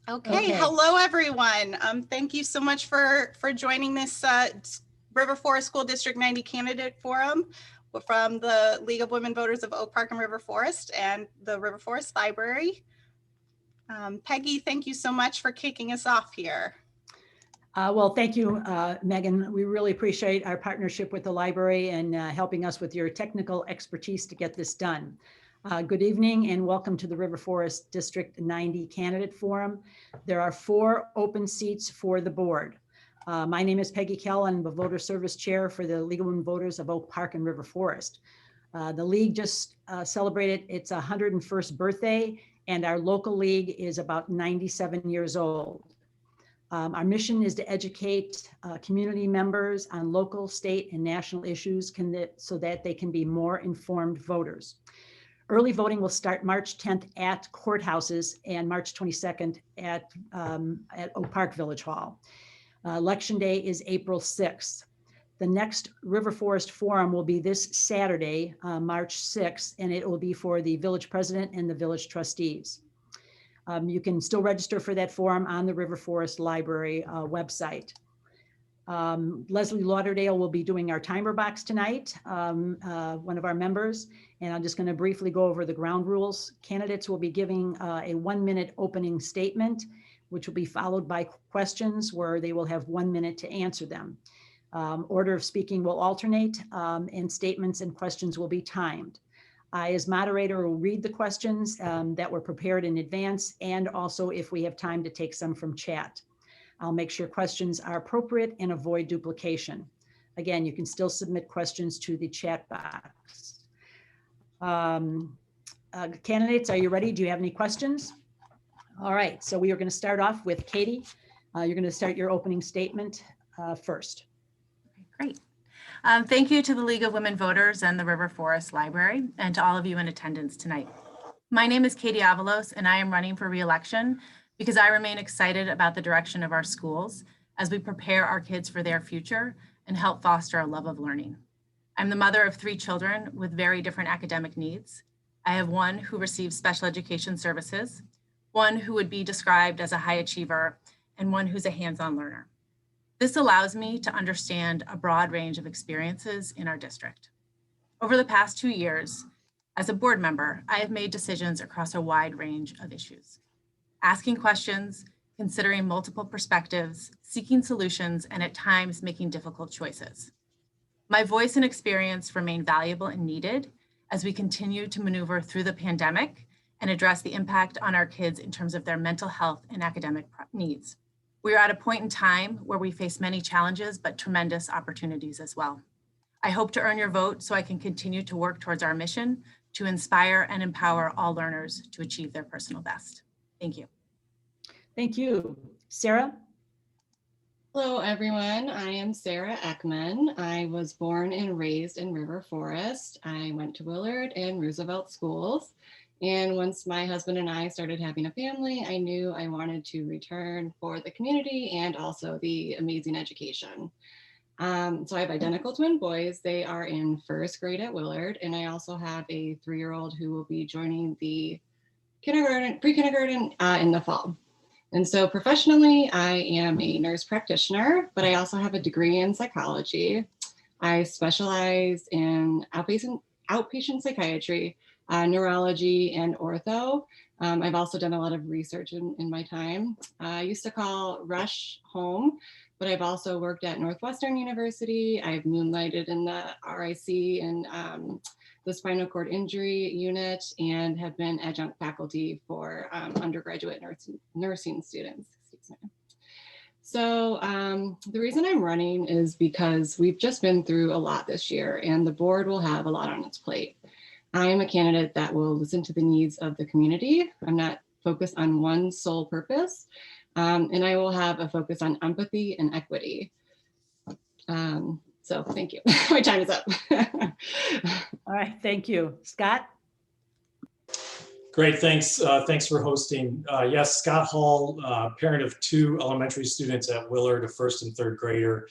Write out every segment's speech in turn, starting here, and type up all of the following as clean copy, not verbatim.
Okay, hello everyone. Thank you so much for joining this River Forest School District 90 Candidate Forum from the League of Women Voters of Oak Park and River Forest and the River Forest Library. Peggy, thank you so much for kicking us off here. Well, thank you, Megan. We really appreciate our partnership with the library and helping us with your technical expertise to get this done. Good evening and welcome to the River Forest District 90 Candidate Forum. There are 4 open seats for the board. My name is Peggy Kell. I'm the Voter Service Chair for the League of Women Voters of Oak Park and River Forest. The league just celebrated its 101st birthday, and our local league is about 97 years old. Our mission is to educate community members on local, state, and national issues so that they can be more informed voters. Early voting will start March 10th at courthouses and March 22nd at Oak Park Village Hall. Election day is April 6th. The next River Forest Forum will be this Saturday, March 6th, and it will be for the village president and the village trustees. You can still register for that forum on the River Forest Library website. Leslie Lauderdale will be doing our timer box tonight, one of our members, and I'm just going to briefly go over the ground rules. Candidates will be giving a 1-minute opening statement, which will be followed by questions where they will have 1 minute to answer them. Order of speaking will alternate, and statements and questions will be timed. I, as moderator, will read the questions that were prepared in advance, and also if we have time to take some from chat. I'll make sure questions are appropriate and avoid duplication. Again, you can still submit questions to the chat box. Candidates, are you ready? Do you have any questions? All right, so we are going to start off with Katie. You're going to start your opening statement first. Great. Thank you to the League of Women Voters and the River Forest Library, and to all of you in attendance tonight. My name is Katie Avalos, and I am running for re-election because I remain excited about the direction of our schools as we prepare our kids for their future and help foster a love of learning. I'm the mother of 3 children with very different academic needs. I have one who receives special education services, one who would be described as a high achiever, and one who's a hands-on learner. This allows me to understand a broad range of experiences in our district. Over the past 2 years, as a board member, I have made decisions across a wide range of issues. Asking questions, considering multiple perspectives, seeking solutions, and at times making difficult choices. My voice and experience remain valuable and needed as we continue to maneuver through the pandemic and address the impact on our kids in terms of their mental health and academic needs. We are at a point in time where we face many challenges, but tremendous opportunities as well. I hope to earn your vote so I can continue to work towards our mission to inspire and empower all learners to achieve their personal best. Thank you. Thank you. Sarah? Hello, everyone. I am Sarah Ekman. I was born and raised in River Forest. I went to Willard and Roosevelt schools. And once my husband and I started having a family, I knew I wanted to return for the community and also the amazing education. So I have identical twin boys. They are in 1st grade at Willard. And I also have a 3-year-old who will be joining the pre-kindergarten in the fall. And so professionally, I am a nurse practitioner, but I also have a degree in psychology. I specialize in outpatient psychiatry, neurology, and ortho. I've also done a lot of research in my time. I used to call Rush home, but I've also worked at Northwestern University. I've moonlighted in the RIC and the spinal cord injury unit, and have been adjunct faculty for undergraduate nursing students. So the reason I'm running is because we've just been through a lot this year, and the board will have a lot on its plate. I am a candidate that will listen to the needs of the community. I'm not focused on one sole purpose, and I will have a focus on empathy and equity. So thank you. My time is up. All right, thank you. Scott? Great, thanks. Thanks for hosting. Yes, Scott Hall, parent of 2 elementary students at Willard, a 1st and 3rd grader.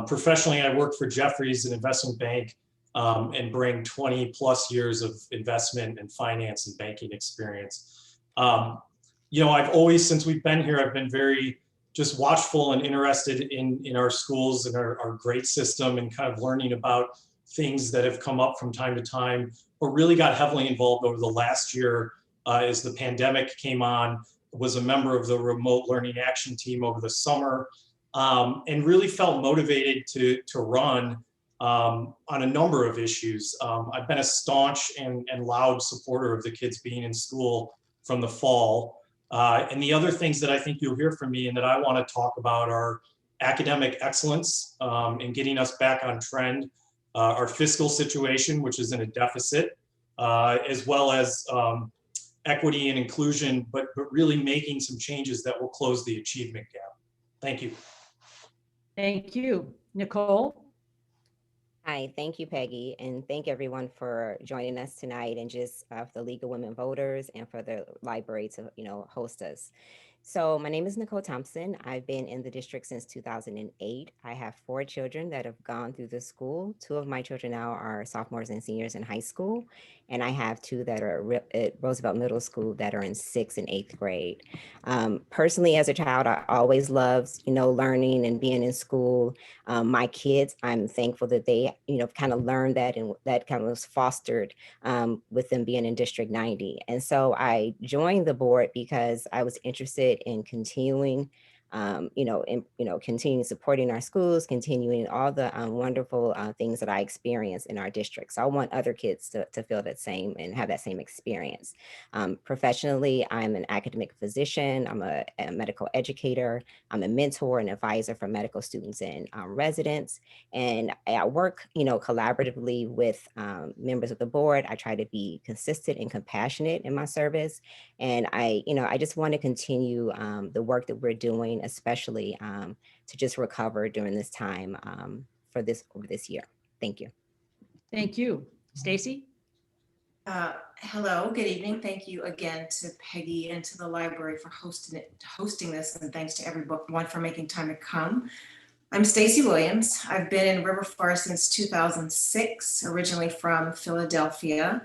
Professionally, I work for Jefferies, an investment bank, and bring 20+ years of investment and finance and banking experience. I've always, since we've been here, I've been very just watchful and interested in our schools and our grade system and kind of learning about things that have come up from time to time, but really got heavily involved over the last year as the pandemic came on, was a member of the remote learning action team over the summer, and really felt motivated to run on a number of issues. I've been a staunch and loud supporter of the kids being in school from the fall. And the other things that I think you'll hear from me and that I want to talk about are academic excellence and getting us back on trend, our fiscal situation, which is in a deficit, as well as equity and inclusion, but really making some changes that will close the achievement gap. Thank you. Thank you. Nicole? Hi, thank you, Peggy, and thank everyone for joining us tonight, and just for the League of Women Voters and for the library to, host us. So my name is Nicole Thompson. I've been in the district since 2008. I have 4 children that have gone through the school. 2 of my children now are sophomores and seniors in high school, and I have 2 that are at Roosevelt Middle School that are in 6th and 8th grade. Personally, as a child, I always loved, learning and being in school. My kids, I'm thankful that they, kind of learned that, and that kind of was fostered with them being in District 90. And so I joined the board because I was interested in continuing, continuing supporting our schools, continuing all the wonderful things that I experienced in our district. So I want other kids to feel that same and have that same experience. Professionally, I'm an academic physician. I'm a medical educator. I'm a mentor and advisor for medical students and residents. And I work, collaboratively with members of the board. I try to be consistent and compassionate in my service. And I just want to continue the work that we're doing, especially to just recover during this time over this year. Thank you. Thank you. Stacy? Hello, good evening. Thank you again to Peggy and to the library for hosting this, and thanks to everyone for making time to come. I'm Stacy Williams. I've been in River Forest since 2006, originally from Philadelphia.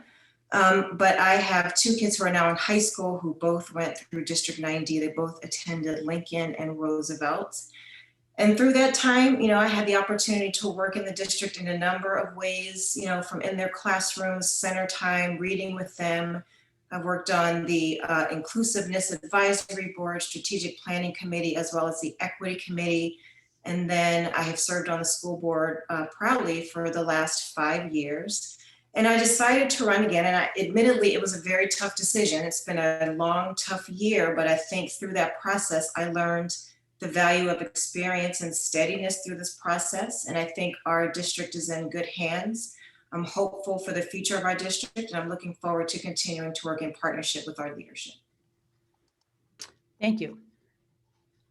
But I have 2 kids who are now in high school who both went through District 90. They both attended Lincoln and Roosevelt. And through that time, I had the opportunity to work in the district in a number of ways, from in their classrooms, center time, reading with them. I've worked on the Inclusiveness Advisory Board, Strategic Planning Committee, as well as the Equity Committee. And then I have served on the school board proudly for the last 5 years. And I decided to run again. And admittedly, it was a very tough decision. It's been a long, tough year, but I think through that process, I learned the value of experience and steadiness through this process. And I think our district is in good hands. I'm hopeful for the future of our district, and I'm looking forward to continuing to work in partnership with our leadership. Thank you.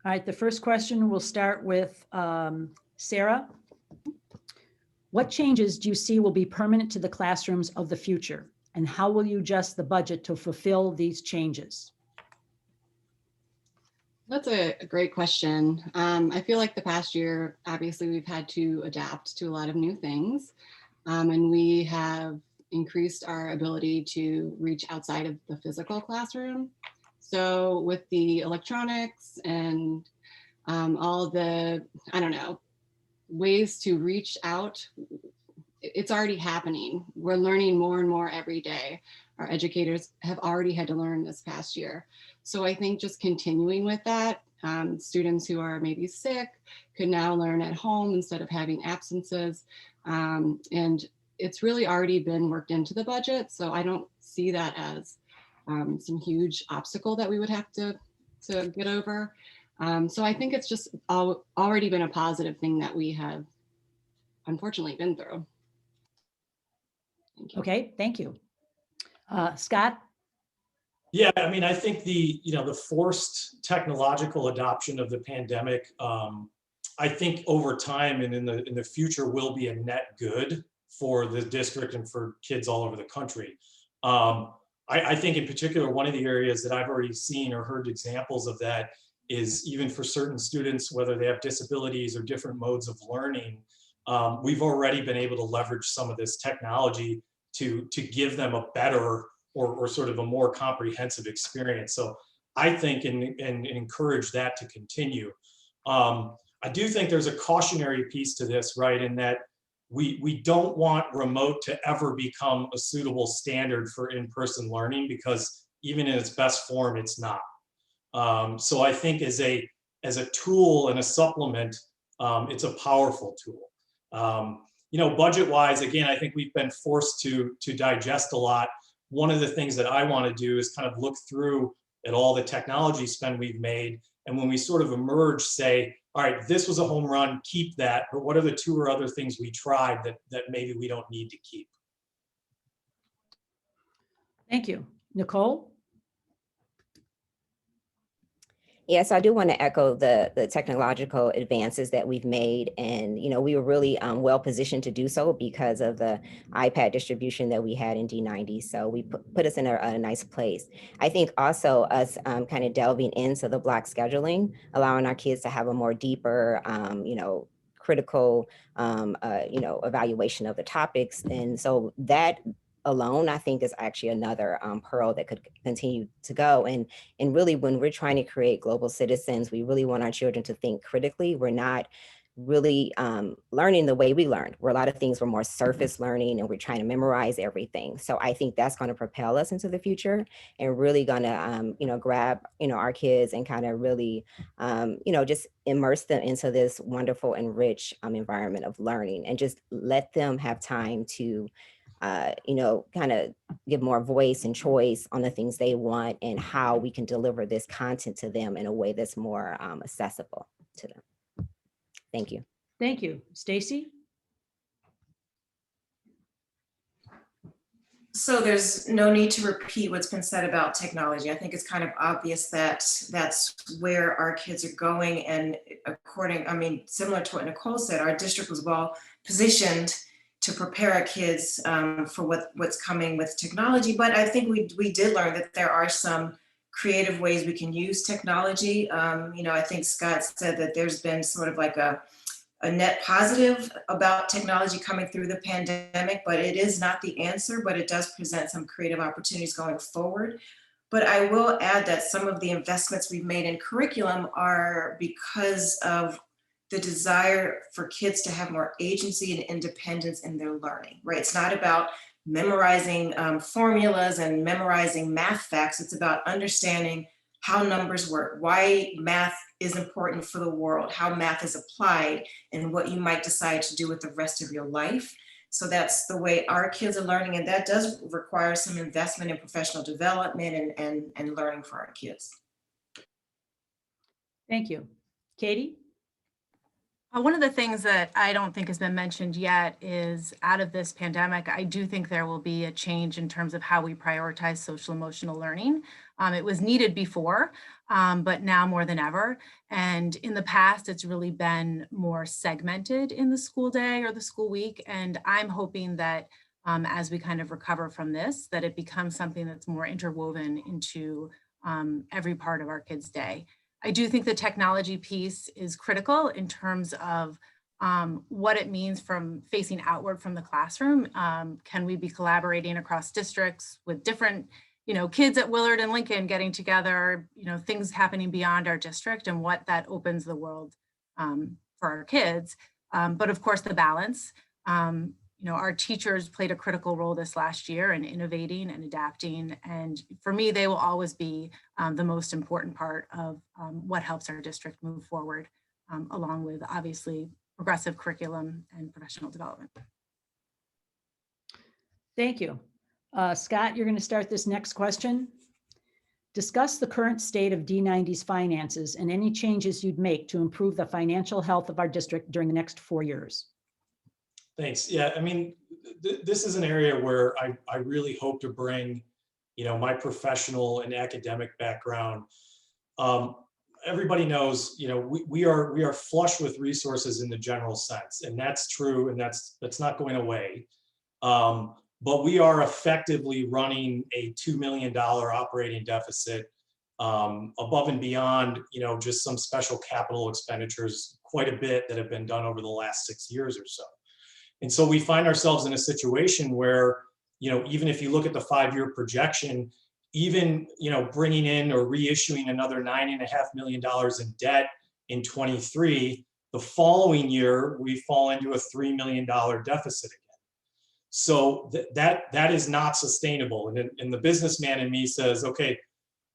All right, the first question, we'll start with Sarah. What changes do you see will be permanent to the classrooms of the future? And how will you adjust the budget to fulfill these changes? That's a great question. I feel like the past year, obviously, we've had to adapt to a lot of new things. And we have increased our ability to reach outside of the physical classroom. So with the electronics and all the, ways to reach out, it's already happening. We're learning more and more every day. Our educators have already had to learn this past year. So I think just continuing with that, students who are maybe sick could now learn at home instead of having absences. And it's really already been worked into the budget. So I don't see that as some huge obstacle that we would have to get over. So I think it's just already been a positive thing that we have unfortunately been through. Thank you. Okay, thank you. Scott? Yeah, I think the forced technological adoption of the pandemic, I think over time and in the future will be a net good for the district and for kids all over the country. I think in particular, one of the areas that I've already seen or heard examples of that is even for certain students, whether they have disabilities or different modes of learning, we've already been able to leverage some of this technology to give them a better or sort of a more comprehensive experience. So I think, and encourage that to continue. I do think there's a cautionary piece to this, right? In that we don't want remote to ever become a suitable standard for in-person learning, because even in its best form, it's not. So I think as a tool and a supplement, it's a powerful tool. You know, budget-wise, again, I think we've been forced to digest a lot. One of the things that I want to do is kind of look through at all the technology spend we've made, and when we sort of emerge, say, all right, this was a home run, keep that, but what are the 2 or other things we tried that maybe we don't need to keep? Thank you. Nicole? Yes, I do want to echo the technological advances that we've made. And, you know, we were really well positioned to do so because of the iPad distribution that we had in D90. So we put us in a nice place. I think also us kind of delving into the block scheduling, allowing our kids to have a more deeper, you know, critical, you know, evaluation of the topics. And so that alone, I think, is actually another pearl that could continue to go. And really, when we're trying to create global citizens, we really want our children to think critically. We're not really learning the way we learned, where a lot of things were more surface learning and we're trying to memorize everything. So I think that's going to propel us into the future and really going to, you know, grab, you know, our kids and kind of really, you know, just immerse them into this wonderful and rich environment of learning, and just let them have time to you know, kind of give more voice and choice on the things they want and how we can deliver this content to them in a way that's more accessible to them. Thank you. Thank you. Stacy? So there's no need to repeat what's been said about technology. I think it's kind of obvious that that's where our kids are going. And similar to what Nicole said, our district was well positioned to prepare our kids for what's coming with technology. But I think we did learn that there are some creative ways we can use technology. You know, I think Scott said that there's been sort of like a net positive about technology coming through the pandemic, but it is not the answer, but it does present some creative opportunities going forward. But I will add that some of the investments we've made in curriculum are because of the desire for kids to have more agency and independence in their learning, right? It's not about memorizing formulas and memorizing math facts. It's about understanding how numbers work, why math is important for the world, how math is applied, and what you might decide to do with the rest of your life. So that's the way our kids are learning, and that does require some investment in professional development and learning for our kids. Thank you. Katie? One of the things that I don't think has been mentioned yet is, out of this pandemic, I do think there will be a change in terms of how we prioritize social emotional learning. It was needed before, but now more than ever. And in the past, it's really been more segmented in the school day or the school week. And I'm hoping that as we kind of recover from this, that it becomes something that's more interwoven into every part of our kids' day. I do think the technology piece is critical in terms of what it means from facing outward from the classroom. Can we be collaborating across districts with different, you know, kids at Willard and Lincoln getting together, you know, things happening beyond our district, and what that opens the world for our kids. But of course, the balance. You know, our teachers played a critical role this last year in innovating and adapting. And for me, they will always be the most important part of what helps our district move forward, along with obviously progressive curriculum and professional development. Thank you. Scott, you're going to start this next question. Discuss the current state of D90's finances and any changes you'd make to improve the financial health of our district during the next 4 years. Thanks. Yeah, I mean, this is an area where I really hope to bring, you know, my professional and academic background. Everybody knows, you know, we are flush with resources in the general sense, and that's true, and that's not going away. But we are effectively running a $2 million operating deficit, above and beyond, you know, just some special capital expenditures, quite a bit that have been done over the last 6 years or so. And so we find ourselves in a situation where, you know, even if you look at the 5-year projection, even, bringing in or reissuing another $9.5 million in debt in 23, the following year, we fall into a $3 million deficit again. So that is not sustainable. And the businessman in me says, okay,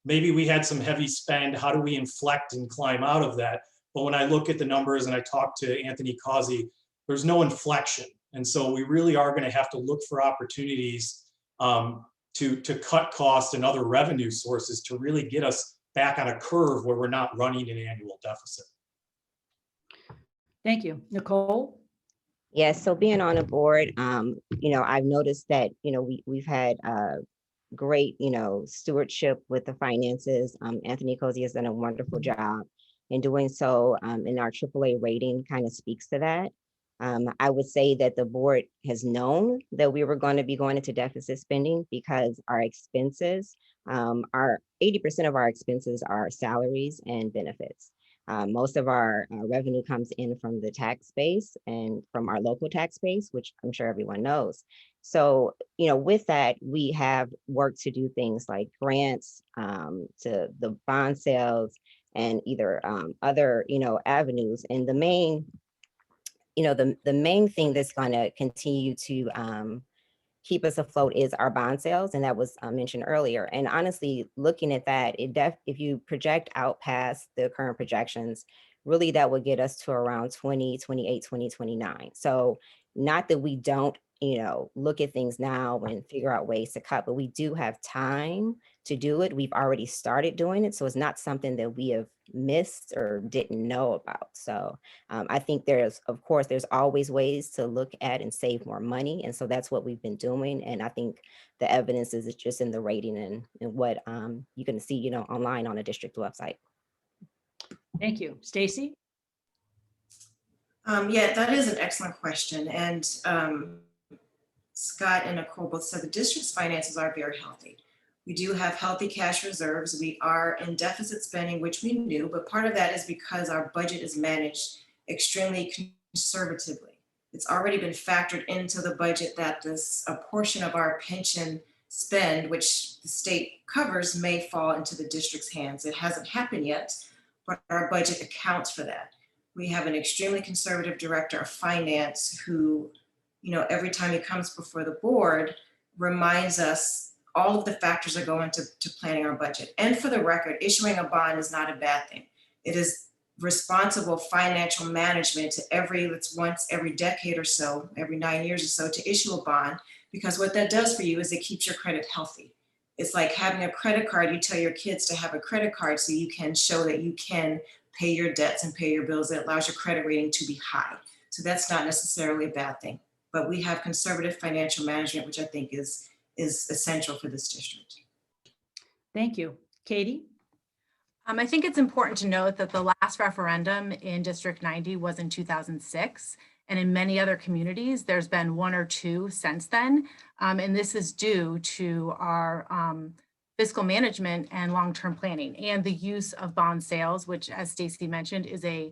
maybe we had some heavy spend. How do we inflect and climb out of that? But when I look at the numbers and I talk to Anthony Causey, there's no inflection. And so we really are going to have to look for opportunities to cut costs and other revenue sources to really get us back on a curve where we're not running an annual deficit. Thank you. Nicole? Yes, so being on a board, I've noticed that, we've had great, stewardship with the finances. Anthony Causey has done a wonderful job in doing so, and our AAA rating kind of speaks to that. I would say that the board has known that we were going to be going into deficit spending because our expenses, 80% of our expenses are salaries and benefits. Most of our revenue comes in from the tax base and from our local tax base, which I'm sure everyone knows. So, with that, we have work to do things like grants, to the bond sales, and either other, avenues. And the main, the main thing that's going to continue to keep us afloat is our bond sales, and that was mentioned earlier. And honestly, looking at that, if you project out past the current projections, really that would get us to around 2028, 2029. So not that we don't, look at things now and figure out ways to cut, but we do have time to do it. We've already started doing it. So it's not something that we have missed or didn't know about. So I think there's always ways to look at and save more money. And so that's what we've been doing. And I think the evidence is just in the rating and what you can see, online on the district website. Thank you. Stacy? Yeah, that is an excellent question. And Scott and Nicole both said the district's finances are very healthy. We do have healthy cash reserves. We are in deficit spending, which we knew, but part of that is because our budget is managed extremely conservatively. It's already been factored into the budget that a portion of our pension spend, which the state covers, may fall into the district's hands. It hasn't happened yet, but our budget accounts for that. We have an extremely conservative director of finance who, every time he comes before the board, reminds us all of the factors that go into planning our budget. And for the record, issuing a bond is not a bad thing. It is responsible financial management once every decade or so, every 9 years or so, to issue a bond, because what that does for you is it keeps your credit healthy. It's like having a credit card. You tell your kids to have a credit card so you can show that you can pay your debts and pay your bills. It allows your credit rating to be high. So that's not necessarily a bad thing. But we have conservative financial management, which I think is essential for this district. Thank you. Katie? I think it's important to note that the last referendum in District 90 was in 2006. And in many other communities, there's been one or two since then. And this is due to our fiscal management and long-term planning and the use of bond sales, which, as Stacy mentioned, is a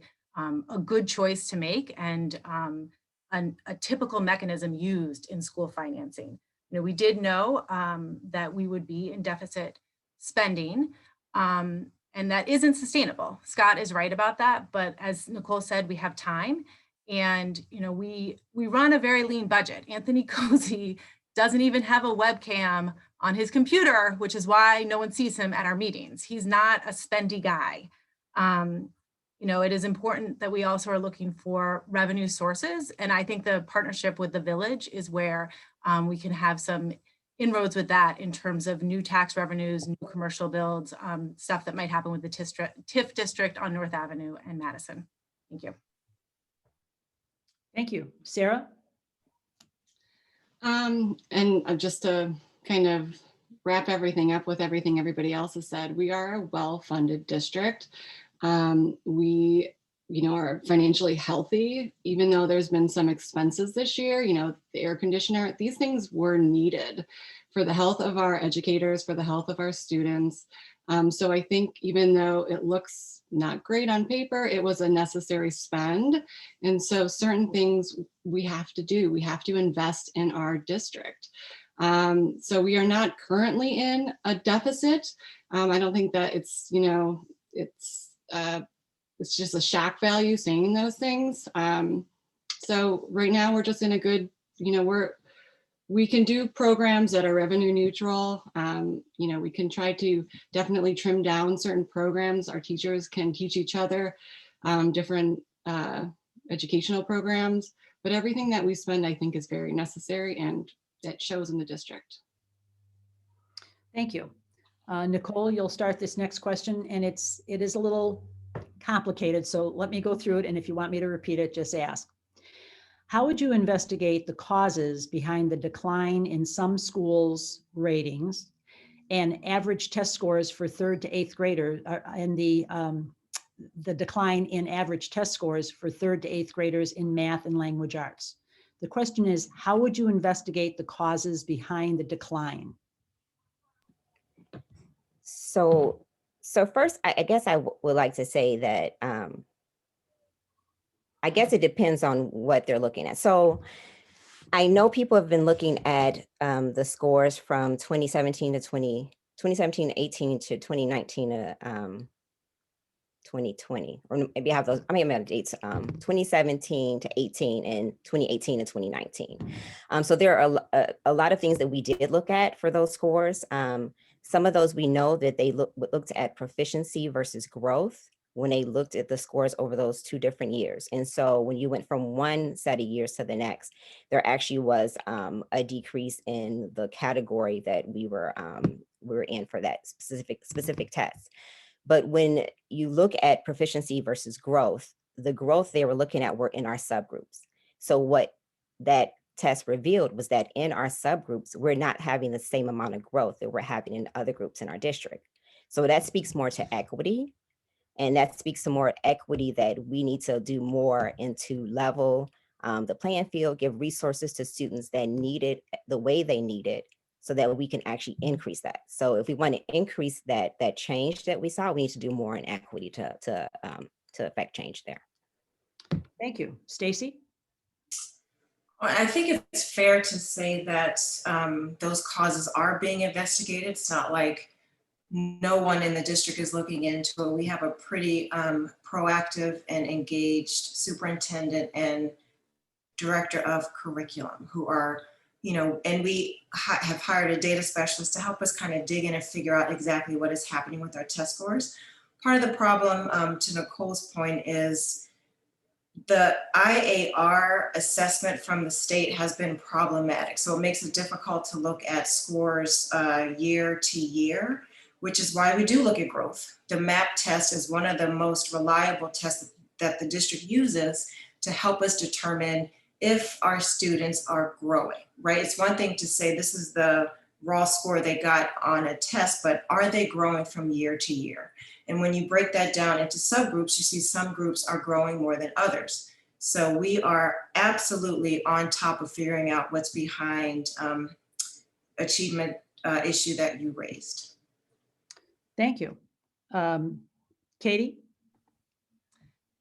good choice to make and a typical mechanism used in school financing. We did know that we would be in deficit spending, and that isn't sustainable. Scott is right about that, but as Nicole said, we have time, and we run a very lean budget. Anthony Causey doesn't even have a webcam on his computer, which is why no one sees him at our meetings. He's not a spendy guy. It is important that we also are looking for revenue sources. And I think the partnership with the village is where we can have some inroads with that in terms of new tax revenues, new commercial builds, stuff that might happen with the TIF district on North Avenue and Madison. Thank you. Thank you. Sarah? And just to kind of wrap everything up with everything everybody else has said, we are a well-funded district. We, are financially healthy, even though there's been some expenses this year, the air conditioner, these things were needed for the health of our educators, for the health of our students. So I think even though it looks not great on paper, it was a necessary spend. And so certain things we have to do, we have to invest in our district. So we are not currently in a deficit. I don't think that it's, it's just a shock value saying those things. So right now we're just in a good, we can do programs that are revenue neutral. We can try to definitely trim down certain programs. Our teachers can teach each other different educational programs, but everything that we spend, I think, is very necessary, and that shows in the district. Thank you. Nicole, you'll start this next question, and it is a little complicated, so let me go through it, and if you want me to repeat it, just ask. How would you investigate the causes behind the decline in some schools' ratings and average test scores for 3rd to 8th graders, and the decline in average test scores for 3rd to 8th graders in math and language arts? The question is, how would you investigate the causes behind the decline? So first, I guess I would like to say that I guess it depends on what they're looking at. So I know people have been looking at the scores from 2017 to 18 to 2019 to 2020, or maybe I have those, I may have dates, 2017 to 18 and 2018 to 2019. So there are a lot of things that we did look at for those scores. Some of those we know that they looked at proficiency versus growth when they looked at the scores over those 2 different years. And so when you went from one set of years to the next, there actually was a decrease in the category that we were in for that specific test. But when you look at proficiency versus growth, the growth they were looking at were in our subgroups. So what that test revealed was that in our subgroups, we're not having the same amount of growth that we're having in other groups in our district. So that speaks more to equity. And that speaks to more equity, that we need to do more into level the playing field, give resources to students that need it the way they need it, so that we can actually increase that. So if we want to increase that change that we saw, we need to do more in equity to affect change there. Thank you. Stacy? Well, I think it's fair to say that those causes are being investigated. It's not like no one in the district is looking into it. We have a pretty proactive and engaged superintendent and director of curriculum who are, and we have hired a data specialist to help us kind of dig in and figure out exactly what is happening with our test scores. Part of the problem, to Nicole's point, is the IAR assessment from the state has been problematic. So it makes it difficult to look at scores year to year, which is why we do look at growth. The MAP test is one of the most reliable tests that the district uses to help us determine if our students are growing, right? It's one thing to say this is the raw score they got on a test, but are they growing from year to year? And when you break that down into subgroups, you see some groups are growing more than others. So we are absolutely on top of figuring out what's behind achievement issue that you raised. Thank you. Katie?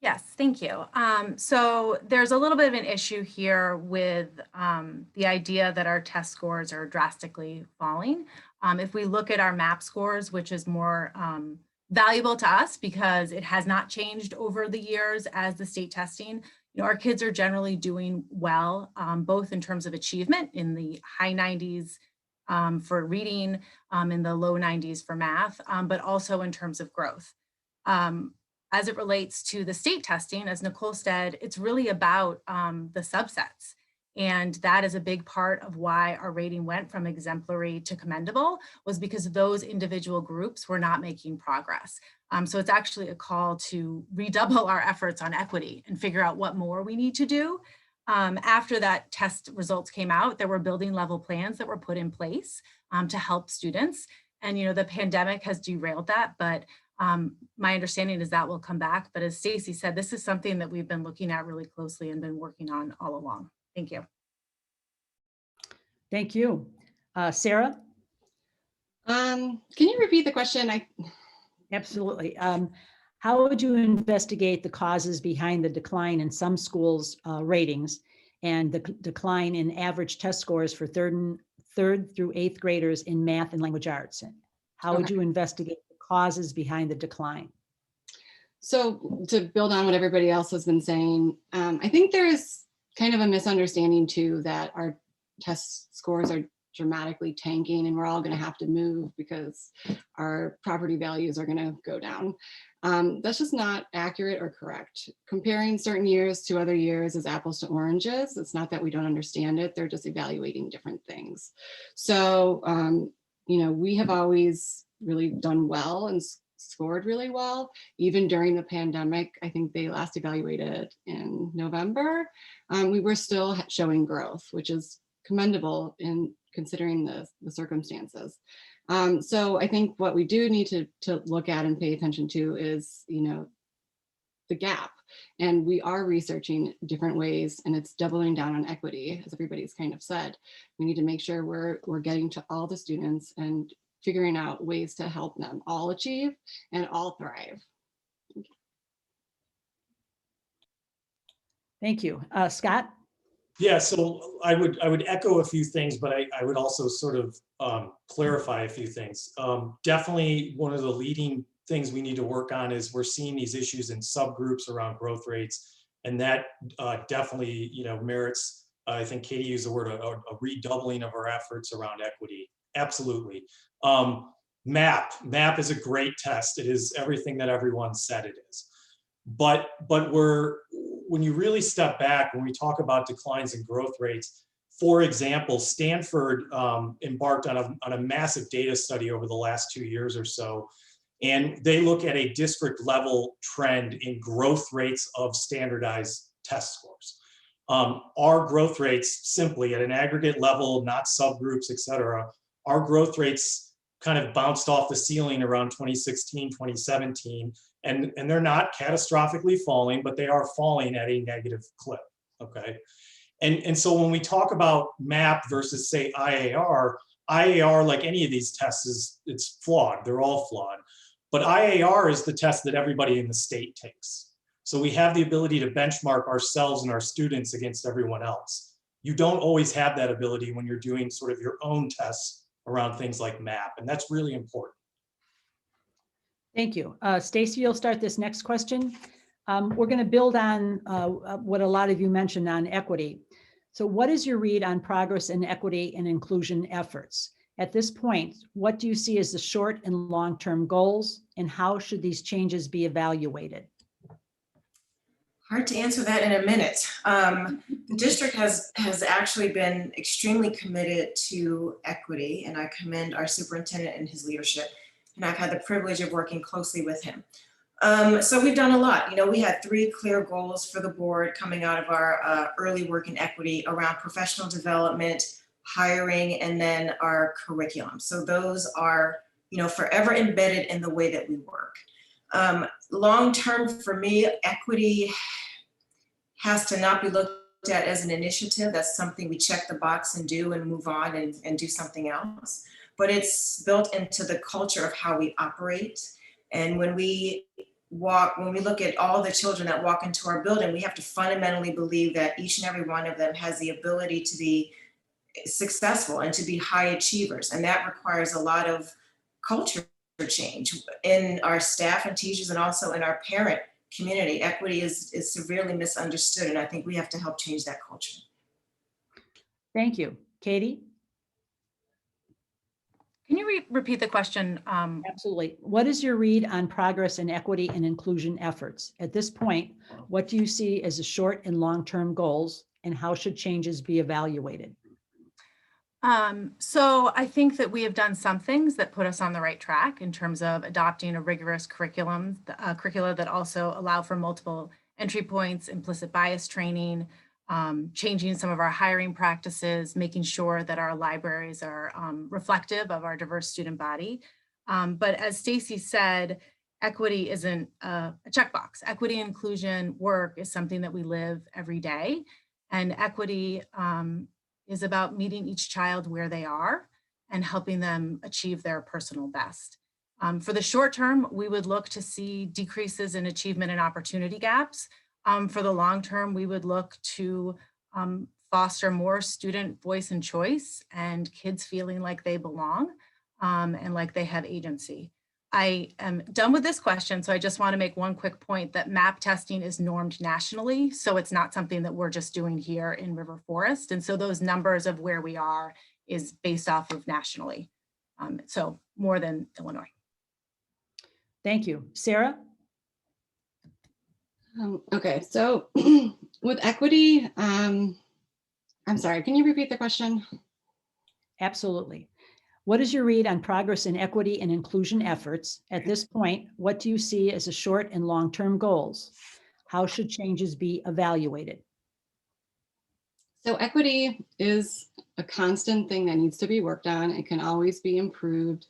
Yes, thank you. So there's a little bit of an issue here with the idea that our test scores are drastically falling. If we look at our MAP scores, which is more valuable to us because it has not changed over the years as the state testing, our kids are generally doing well, both in terms of achievement in the high 90s for reading, in the low 90s for math, but also in terms of growth. As it relates to the state testing, as Nicole said, it's really about the subsets. And that is a big part of why our rating went from exemplary to commendable, was because those individual groups were not making progress. So it's actually a call to redouble our efforts on equity and figure out what more we need to do. After that test results came out, there were building level plans that were put in place to help students. And the pandemic has derailed that, but my understanding is that will come back. But as Stacy said, this is something that we've been looking at really closely and been working on all along. Thank you. Thank you. Sarah? Can you repeat the question? Absolutely. How would you investigate the causes behind the decline in some schools' ratings and the decline in average test scores for third 3rd through 8th graders in math and language arts? How would Okay. you investigate the causes behind the decline? So to build on what everybody else has been saying, I think there is kind of a misunderstanding too that our test scores are dramatically tanking and we're all going to have to move because our property values are going to go down. That's just not accurate or correct. Comparing certain years to other years is apples to oranges. It's not that we don't understand it. They're just evaluating different things. So, we have always really done well and scored really well. Even during the pandemic, I think they last evaluated in November. We were still showing growth, which is commendable in considering the circumstances. So I think what we do need to look at and pay attention to is, the gap. And we are researching different ways, and it's doubling down on equity, as everybody's kind of said. We need to make sure we're getting to all the students and figuring out ways to help them all achieve and all thrive. Thank you. Scott? Yeah, so I would echo a few things, but I would also sort of clarify a few things. Definitely one of the leading things we need to work on is we're seeing these issues in subgroups around growth rates, and that definitely merits, I think Katie used the word, a redoubling of our efforts around equity. Absolutely. MAP is a great test. It is everything that everyone said it is. But when you really step back, when we talk about declines in growth rates, for example, Stanford embarked on a massive data study over the last 2 years or so, and they look at a district level trend in growth rates of standardized test scores. Our growth rates simply at an aggregate level, not subgroups, et cetera, our growth rates kind of bounced off the ceiling around 2016, 2017, and they're not catastrophically falling, but they are falling at a negative clip, okay? And so when we talk about MAP versus say IAR, like any of these tests it's flawed, they're all flawed. But IAR is the test that everybody in the state takes. So we have the ability to benchmark ourselves and our students against everyone else. You don't always have that ability when you're doing sort of your own tests around things like MAP, and that's really important. Thank you. Stacy, you'll start this next question. We're going to build on what a lot of you mentioned on equity. So what is your read on progress in equity and inclusion efforts? At this point, what do you see as the short and long-term goals, and how should these changes be evaluated? Hard to answer that in a minute. The district has actually been extremely committed to equity, and I commend our superintendent and his leadership. And I've had the privilege of working closely with him. So we've done a lot. We had 3 clear goals for the board coming out of our early work in equity around professional development, hiring, and then our curriculum. So those are, forever embedded in the way that we work. Long term for me, equity has to not be looked at as an initiative. That's something we check the box and do and move on and do something else. But it's built into the culture of how we operate. And when we look at all the children that walk into our building, we have to fundamentally believe that each and every one of them has the ability to be successful and to be high achievers. And that requires a lot of culture change in our staff and teachers and also in our parent community. Equity is severely misunderstood, and I think we have to help change that culture. Thank you. Katie? Can you repeat the question? Absolutely. What is your read on progress in equity and inclusion efforts? At this point, what do you see as the short and long-term goals, and how should changes be evaluated? So I think that we have done some things that put us on the right track in terms of adopting a rigorous curricula that also allow for multiple entry points, implicit bias training, changing some of our hiring practices, making sure that our libraries are reflective of our diverse student body. But as Stacy said, equity isn't a checkbox. Equity and inclusion work is something that we live every day, and equity is about meeting each child where they are and helping them achieve their personal best. For the short term, we would look to see decreases in achievement and opportunity gaps. For the long term, we would look to foster more student voice and choice and kids feeling like they belong and like they have agency. I am done with this question, so I just want to make one quick point that MAP testing is normed nationally, so it's not something that we're just doing here in River Forest. And so those numbers of where we are is based off of nationally, so more than Illinois. Thank you. Sarah? Okay, so with equity, I'm sorry, can you repeat the question? Absolutely. What is your read on progress in equity and inclusion efforts? At this point, what do you see as the short and long-term goals? How should changes be evaluated? So equity is a constant thing that needs to be worked on. It can always be improved.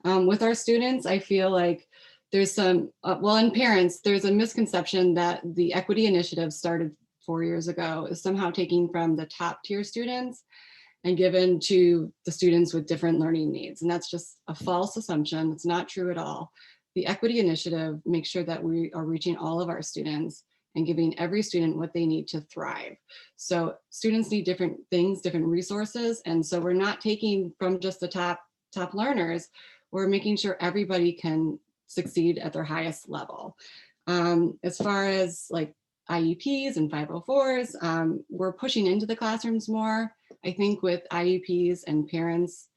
With our students, I feel like there's some, well, in parents, there's a misconception that the equity initiative started 4 years ago is somehow taking from the top tier students and given to the students with different learning needs. And that's just a false assumption. It's not true at all. The equity initiative makes sure that we are reaching all of our students and giving every student what they need to thrive. So students need different things, different resources. And so we're not taking from just the top learners, we're making sure everybody can succeed at their highest level. As far as like IEPs and 504s, we're pushing into the classrooms more. I think with IEPs and parents,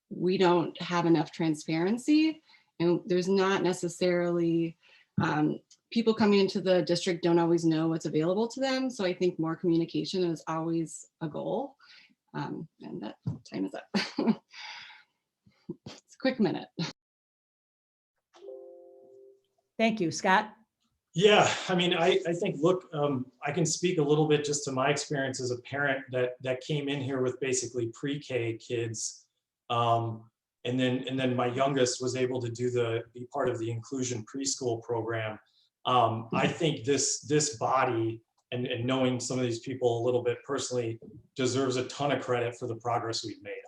we don't have enough transparency, and there's not necessarily, people coming into the district don't always know what's available to them. So I think more communication is always a goal. And that time is up. It's a quick minute. Thank you. Scott? Yeah, I mean, I think, look, I can speak a little bit just to my experience as a parent that came in here with basically pre-K kids. And then my youngest was able to be part of the inclusion preschool program. I think this body and knowing some of these people a little bit personally deserves a ton of credit for the progress we've made.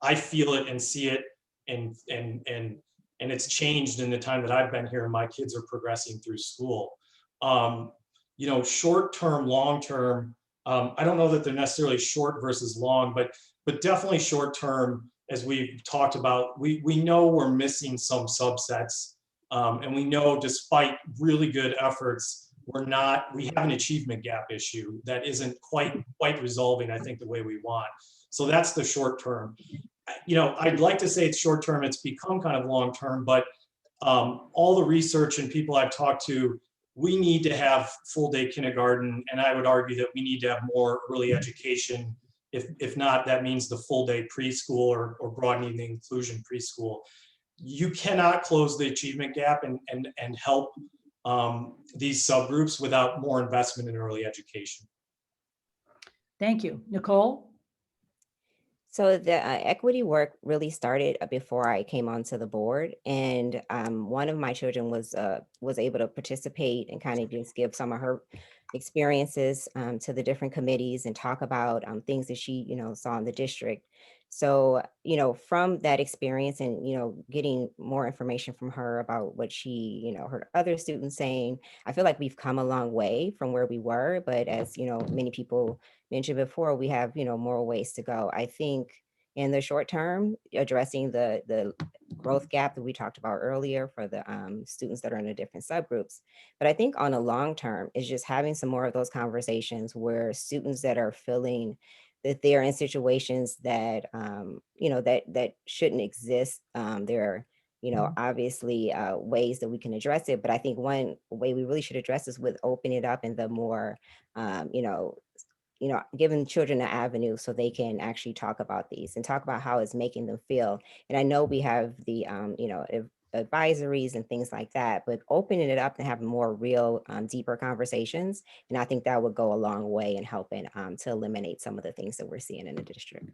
I feel it and see it, and it's changed in the time that I've been here and my kids are progressing through school. You know, short term, long term, I don't know that they're necessarily short versus long, but definitely short term, as we've talked about, we know we're missing some subsets, and we know despite really good efforts, we have an achievement gap issue that isn't quite resolving, I think, the way we want. So that's the short term. You know, I'd like to say it's short term, it's become kind of long term, but all the research and people I've talked to, we need to have full day kindergarten, and I would argue that we need to have more early education. If not, that means the full day preschool or broadening the inclusion preschool. You cannot close the achievement gap and help these subgroups without more investment in early education. Thank you. Nicole? So the equity work really started before I came onto the board, and one of my children was able to participate and kind of just give some of her experiences to the different committees and talk about things that she, saw in the district. So, from that experience and, getting more information from her about what she, heard other students saying, I feel like we've come a long way from where we were. But as, many people mentioned before, we have, more ways to go. I think in the short term, addressing the growth gap that we talked about earlier for the students that are in the different subgroups. But I think on a long term is just having some more of those conversations where students that are feeling that they're in situations that, that shouldn't exist. There are, obviously ways that we can address it. But I think one way we really should address is with opening it up in the more, giving children an avenue so they can actually talk about these and talk about how it's making them feel. And I know we have the, advisories and things like that, but opening it up and having more real, deeper conversations. And I think that would go a long way in helping to eliminate some of the things that we're seeing in the district.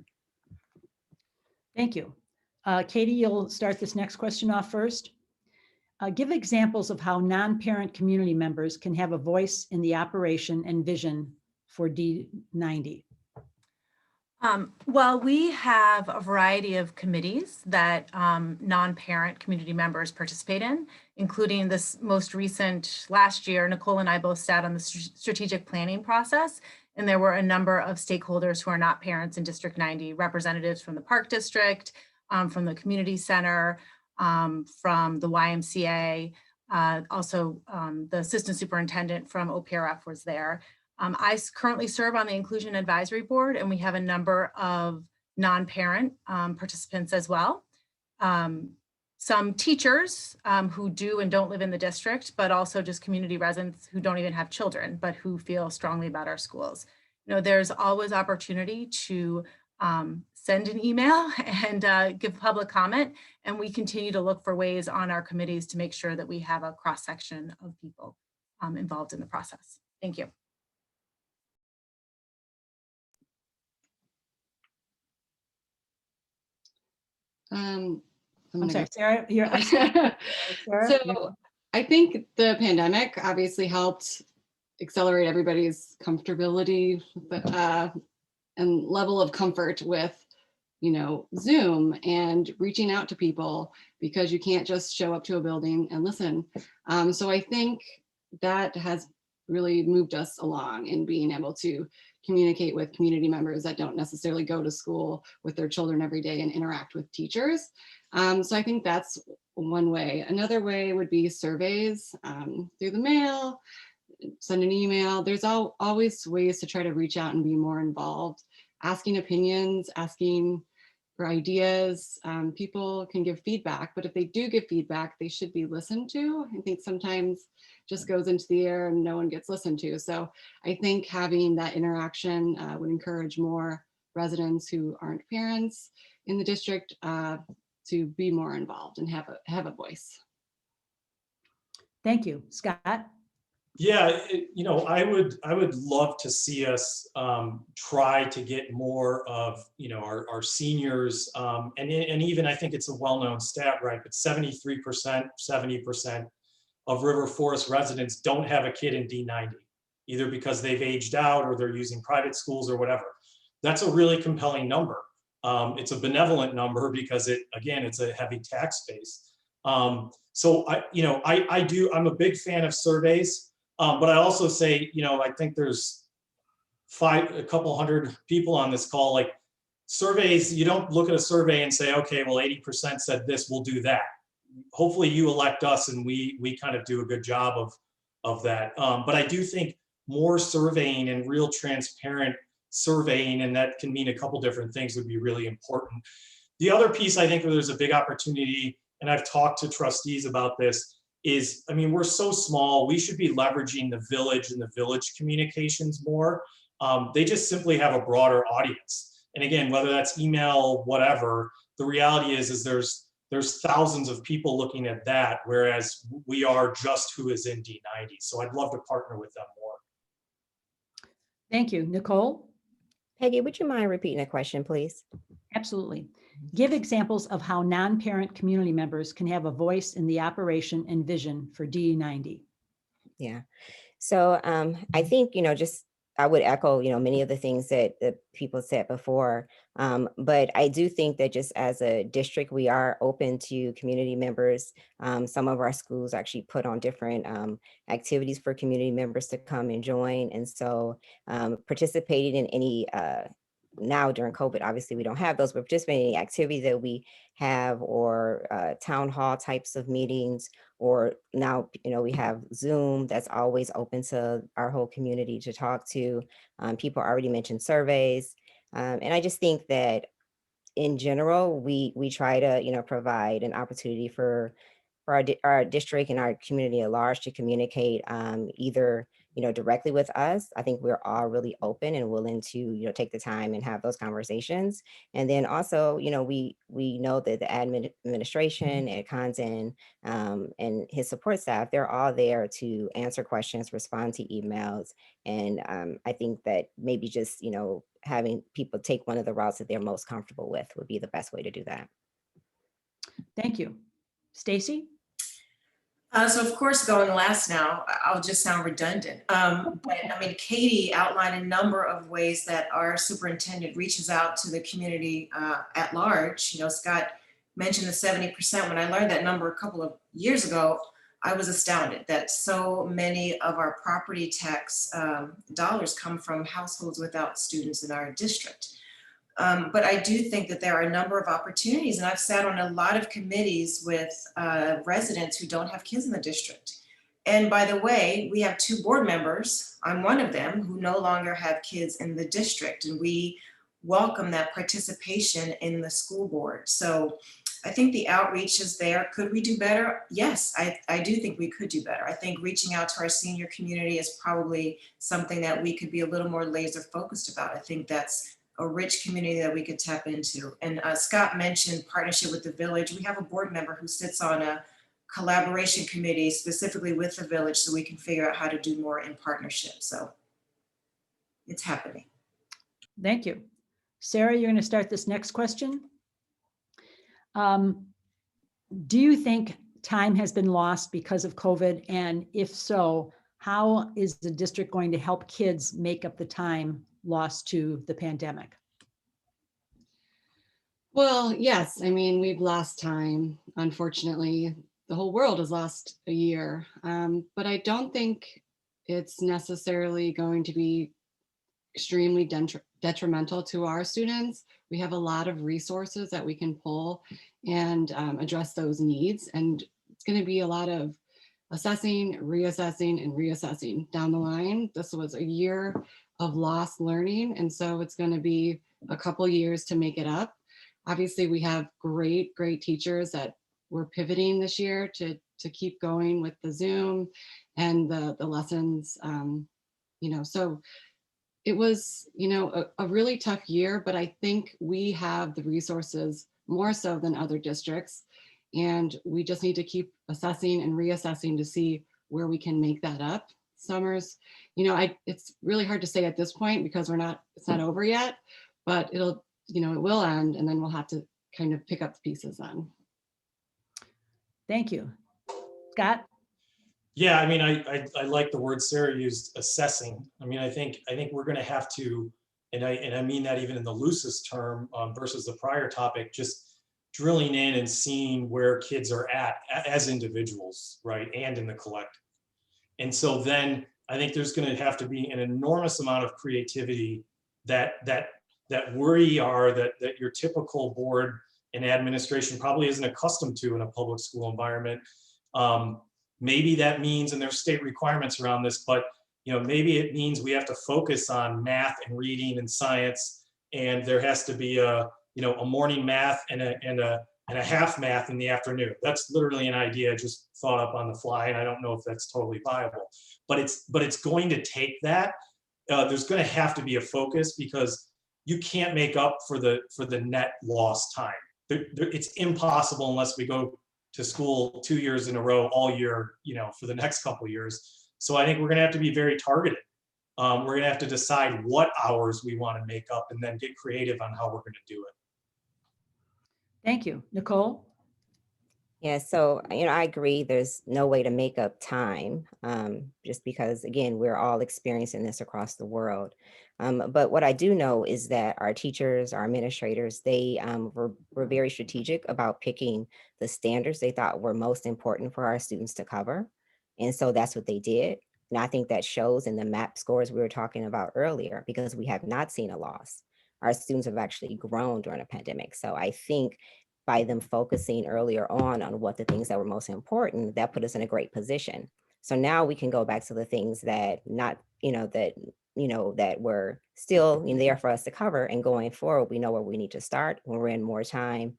Thank you. Katie, you'll start this next question off first. Give examples of how non-parent community members can have a voice in the operation and vision for D90. Well, we have a variety of committees that non-parent community members participate in, including this most recent last year. Nicole and I both sat on the strategic planning process. And there were a number of stakeholders who are not parents in District 90, representatives from the Park District, from the community center, from the YMCA, also the assistant superintendent from OPRF was there. I currently serve on the Inclusion Advisory Board, and we have a number of non-parent participants as well. Some teachers who do and don't live in the district, but also just community residents who don't even have children, but who feel strongly about our schools. You know, there's always opportunity to send an email and give public comment, and we continue to look for ways on our committees to make sure that we have a cross-section of people involved in the process. Thank you. I'm sorry, Sarah. Sarah, So I think the pandemic obviously helped accelerate everybody's comfortability and level of comfort with, you know, Zoom and reaching out to people, because you can't just show up to a building and listen. So I think that has really moved us along in being able to communicate with community members that don't necessarily go to school with their children every day and interact with teachers. So I think that's one way. Another way would be surveys through the mail, send an email. There's always ways to try to reach out and be more involved, asking opinions, asking for ideas. People can give feedback, but if they do give feedback, they should be listened to. I think sometimes just goes into the air and no one gets listened to. So I think having that interaction would encourage more residents who aren't parents in the district to be more involved and have a voice. Thank you. Scott? Yeah, you know, I would love to see us try to get more of, you know, our seniors, and even I think it's a well-known stat, right? But 73%, 70% of River Forest residents don't have a kid in D90, either because they've aged out or they're using private schools or whatever. That's a really compelling number. It's a benevolent number because it's a heavy tax base. So I'm a big fan of surveys, but I also say, you know, I think there's a couple hundred people on this call. Like, surveys, you don't look at a survey and say, okay, well, 80% said this, we'll do that. Hopefully you elect us and we kind of do a good job of that. But I do think more surveying and real transparent surveying, and that can mean a couple different things, would be really important. The other piece I think where there's a big opportunity, and I've talked to trustees about this, is, I mean, we're so small, we should be leveraging the village and the village communications more. They just simply have a broader audience. And again, whether that's email, whatever, the reality is there's thousands of people looking at that, whereas we are just who is in D90. So I'd love to partner with them more. Thank you. Nicole? Peggy, would you mind repeating the question, please? Absolutely. Give examples of how non-parent community members can have a voice in the operation and vision for D90. Yeah. So I think, you know, I would echo, you know, many of the things that people said before, but I do think that just as a district, we are open to community members. Some of our schools actually put on different activities for community members to come and join. And so participating in any, now during COVID, obviously we don't have those, but participating in any activity that we have, or town hall types of meetings, or now, you know, we have Zoom that's always open to our whole community to talk to. People already mentioned surveys. And I just think that in general, we try to, you know, provide an opportunity for our district and our community at large to communicate either, you know, directly with us. I think we're all really open and willing to, you know, take the time and have those conversations. And then also, you know, we know that the administration, Ekman, and his support staff, they're all there to answer questions, respond to emails. And I think that maybe just, you know, having people take one of the routes that they're most comfortable with would be the best way to do that. Thank you. Stacy? So of course, going last now, I'll just sound redundant. But I mean, Katie outlined a number of ways that our superintendent reaches out to the community at large. You know, Scott mentioned the 70%. When I learned that number a couple of years ago, I was astounded that so many of our property tax dollars come from households without students in our district. But I do think that there are a number of opportunities, and I've sat on a lot of committees with residents who don't have kids in the district. And by the way, we have 2 board members, I'm one of them, who no longer have kids in the district, and we welcome that participation in the school board. So I think the outreach is there. Could we do better? Yes, I do think we could do better. I think reaching out to our senior community is probably something that we could be a little more laser focused about. I think that's a rich community that we could tap into. And Scott mentioned partnership with the village. We have a board member who sits on a collaboration committee specifically with the village so we can figure out how to do more in partnership. So it's happening. Thank you. Sarah, you're going to start this next question. Do you think time has been lost because of COVID? And if so, how is the district going to help kids make up the time lost to the pandemic? Well, yes, I mean, we've lost time. Unfortunately, the whole world has lost a year, but I don't think it's necessarily going to be extremely detrimental to our students. We have a lot of resources that we can pull and address those needs. And it's going to be a lot of assessing, reassessing, and reassessing down the line. This was a year of lost learning. And so it's going to be a couple years to make it up. Obviously, we have great teachers that we're pivoting this year to keep going with the Zoom and the lessons, so it was, a really tough year, but I think we have the resources more so than other districts. And we just need to keep assessing and reassessing to see where we can make that up. Summers, it's really hard to say at this point because it's not over yet, but it will end, and then we'll have to kind of pick up the pieces then. Thank you. Scott? Yeah, I mean, I like the word Sarah used, assessing. I mean, I think we're going to have to, and I mean that even in the loosest term versus the prior topic, just drilling in and seeing where kids are at as individuals, right, and in the collective. And so then I think there's going to have to be an enormous amount of creativity that your typical board and administration probably isn't accustomed to in a public school environment. Maybe that means, and there's state requirements around this, but maybe it means we have to focus on math and reading and science, and there has to be a morning math and a half math in the afternoon. That's literally an idea just thought up on the fly, and I don't know if that's totally viable. But it's going to take that. There's going to have to be a focus because you can't make up for the net lost time. It's impossible unless we go to school 2 years in a row all year, for the next couple of years. So I think we're going to have to be very targeted. We're going to have to decide what hours we want to make up and then get creative on how we're going to do it. Thank you. Nicole? Yeah, so, I agree. There's no way to make up time just because, again, we're all experiencing this across the world. But what I do know is that our teachers, our administrators, they were very strategic about picking the standards they thought were most important for our students to cover. And so that's what they did. And I think that shows in the MAP scores we were talking about earlier, because we have not seen a loss. Our students have actually grown during a pandemic. So I think by them focusing earlier on what the things that were most important, that put us in a great position. So now we can go back to the things that that were still there for us to cover, and going forward, we know where we need to start when we're in more time,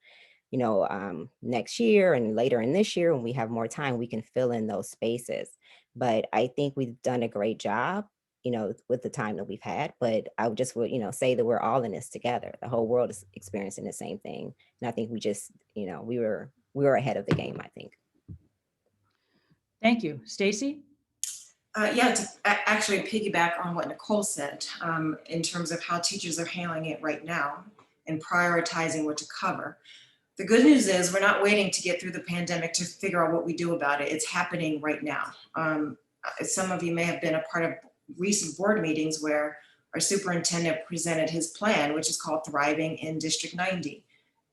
next year and later in this year, when we have more time, we can fill in those spaces. But I think we've done a great job, with the time that we've had. But I would just say that we're all in this together. The whole world is experiencing the same thing. And I think we just, we were ahead of the game, I think. Thank you. Stacy? Yeah, to actually piggyback on what Nicole said, in terms of how teachers are handling it right now and prioritizing what to cover. The good news is we're not waiting to get through the pandemic to figure out what we do about it. It's happening right now. Some of you may have been a part of recent board meetings where our superintendent presented his plan, which is called Thriving in District 90.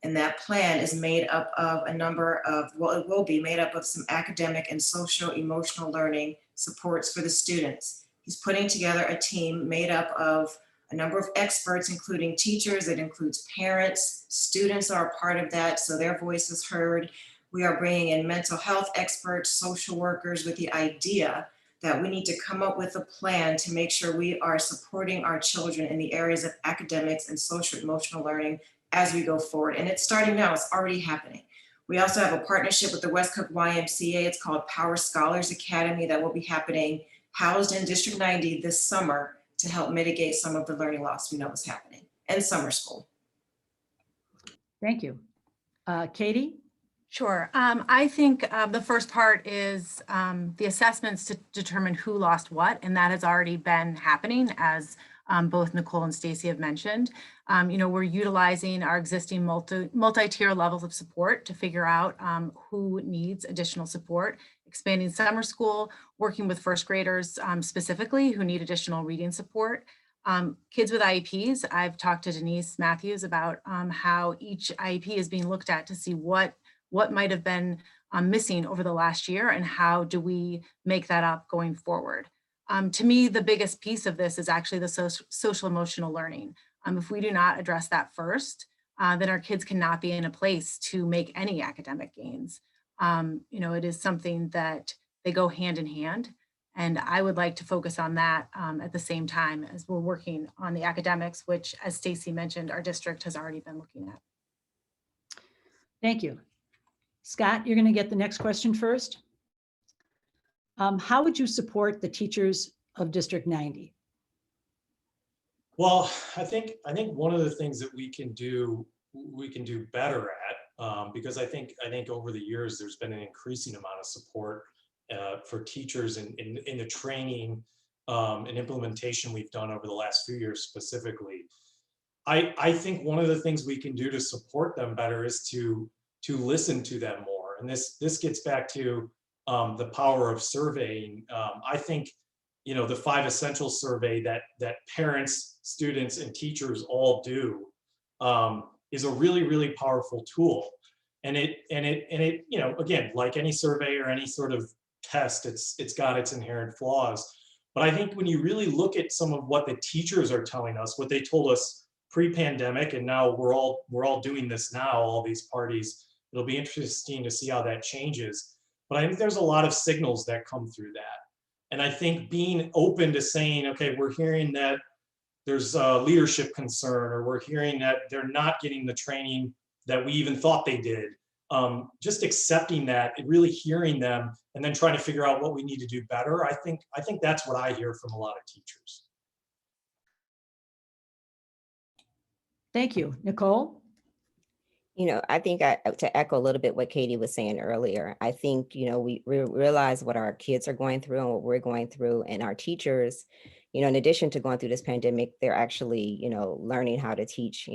And that plan is made up of a number of, well, it will be made up of some academic and social emotional learning supports for the students. He's putting together a team made up of a number of experts, including teachers. It includes parents. Students are a part of that, so their voice is heard. We are bringing in mental health experts, social workers, with the idea that we need to come up with a plan to make sure we are supporting our children in the areas of academics and social emotional learning as we go forward. And it's starting now, it's already happening. We also have a partnership with the West Cook YMCA. It's called Power Scholars Academy that will be happening, housed in District 90 this summer, to help mitigate some of the learning loss we know is happening, and summer school. Thank you. Katie? Sure. I think the first part is the assessments to determine who lost what, and that has already been happening, as both Nicole and Stacy have mentioned. We're utilizing our existing multi-tier levels of support to figure out who needs additional support, expanding summer school, working with first graders specifically who need additional reading support. Kids with IEPs, I've talked to Denise Matthews about how each IEP is being looked at to see what might have been missing over the last year and how do we make that up going forward. To me, the biggest piece of this is actually the social emotional learning. If we do not address that first, then our kids cannot be in a place to make any academic gains. It is something that they go hand in hand. And I would like to focus on that at the same time as we're working on the academics, which, as Stacy mentioned, our district has already been looking at. Thank you. Scott, you're going to get the next question first. How would you support the teachers of District 90? Well, I think one of the things that we can do better at, because I think over the years there's been an increasing amount of support for teachers in the training and implementation we've done over the last few years specifically. I think one of the things we can do to support them better is to listen to them more. And this gets back to the power of surveying. I think, the 5 essential survey that parents, students, and teachers all do is a really, really powerful tool. And it, again, like any survey or any sort of test, it's got its inherent flaws. But I think when you really look at some of what the teachers are telling us, what they told us pre-pandemic, and now we're all doing this now, all these parties, it'll be interesting to see how that changes. But I think there's a lot of signals that come through that. And I think being open to saying, okay, we're hearing that there's a leadership concern, or we're hearing that they're not getting the training that we even thought they did. Just accepting that and really hearing them, and then trying to figure out what we need to do better. I think that's what I hear from a lot of teachers. Thank you. Nicole? I think to echo a little bit what Katie was saying earlier, I think, we realize what our kids are going through and what we're going through, and our teachers, in addition to going through this pandemic, they're actually, learning how to teach,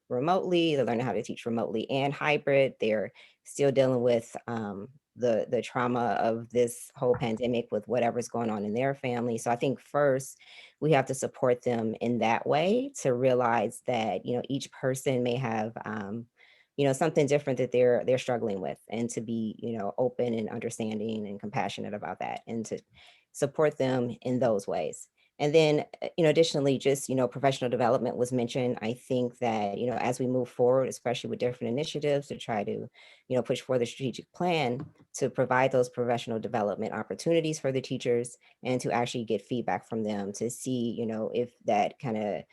remotely. They're learning how to teach remotely and hybrid. They're still dealing with the trauma of this whole pandemic with whatever's going on in their family. So I think first we have to support them in that way, to realize that, each person may have, something different that they're struggling with, and to be, open and understanding and compassionate about that, and to support them in those ways. And then, additionally, just, professional development was mentioned. I think that, as we move forward, especially with different initiatives to try to, push forward the strategic plan, to provide those professional development opportunities for the teachers, and to actually get feedback from them to see, if that kind of,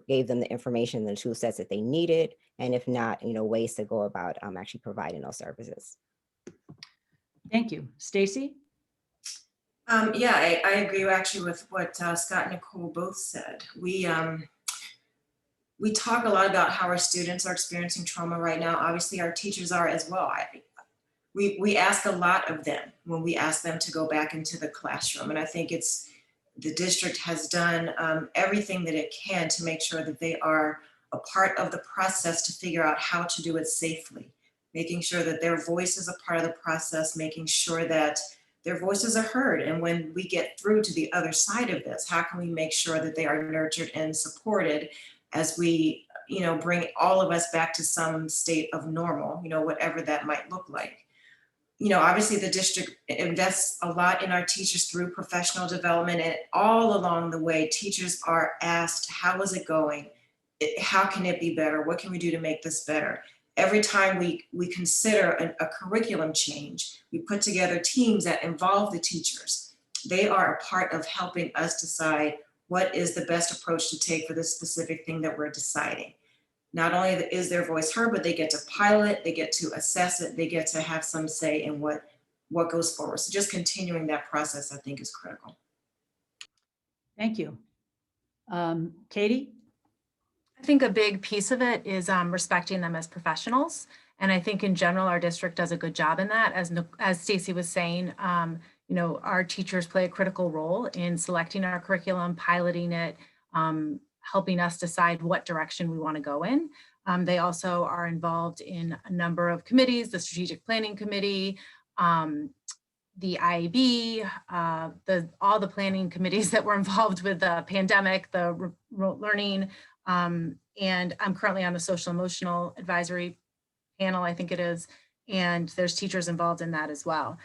gave them the information, the tool sets that they needed, and if not, ways to go about actually providing those services. Thank you. Stacy? Yeah, I agree actually with what Scott and Nicole both said. We talk a lot about how our students are experiencing trauma right now. Obviously, our teachers are as well. We ask a lot of them when we ask them to go back into the classroom. And I think the district has done everything that it can to make sure that they are a part of the process to figure out how to do it safely, making sure that their voice is a part of the process, making sure that their voices are heard. And when we get through to the other side of this, how can we make sure that they are nurtured and supported as we bring all of us back to some state of normal, whatever that might look like. Obviously the district invests a lot in our teachers through professional development, and all along the way, teachers are asked, how is it going? How can it be better? What can we do to make this better? Every time we consider a curriculum change, we put together teams that involve the teachers. They are a part of helping us decide what is the best approach to take for this specific thing that we're deciding. Not only is their voice heard, but they get to pilot, they get to assess it, they get to have some say in what goes forward. So just continuing that process, I think, is critical. Thank you. Katie? I think a big piece of it is respecting them as professionals. And I think in general, our district does a good job in that. As Stacy was saying, our teachers play a critical role in selecting our curriculum, piloting it, helping us decide what direction we want to go in. They also are involved in a number of committees, the Strategic Planning Committee, the IAB, all the planning committees that were involved with the pandemic, the remote learning, and I'm currently on the Social Emotional Advisory panel, I think it is, and there's teachers involved in that as well.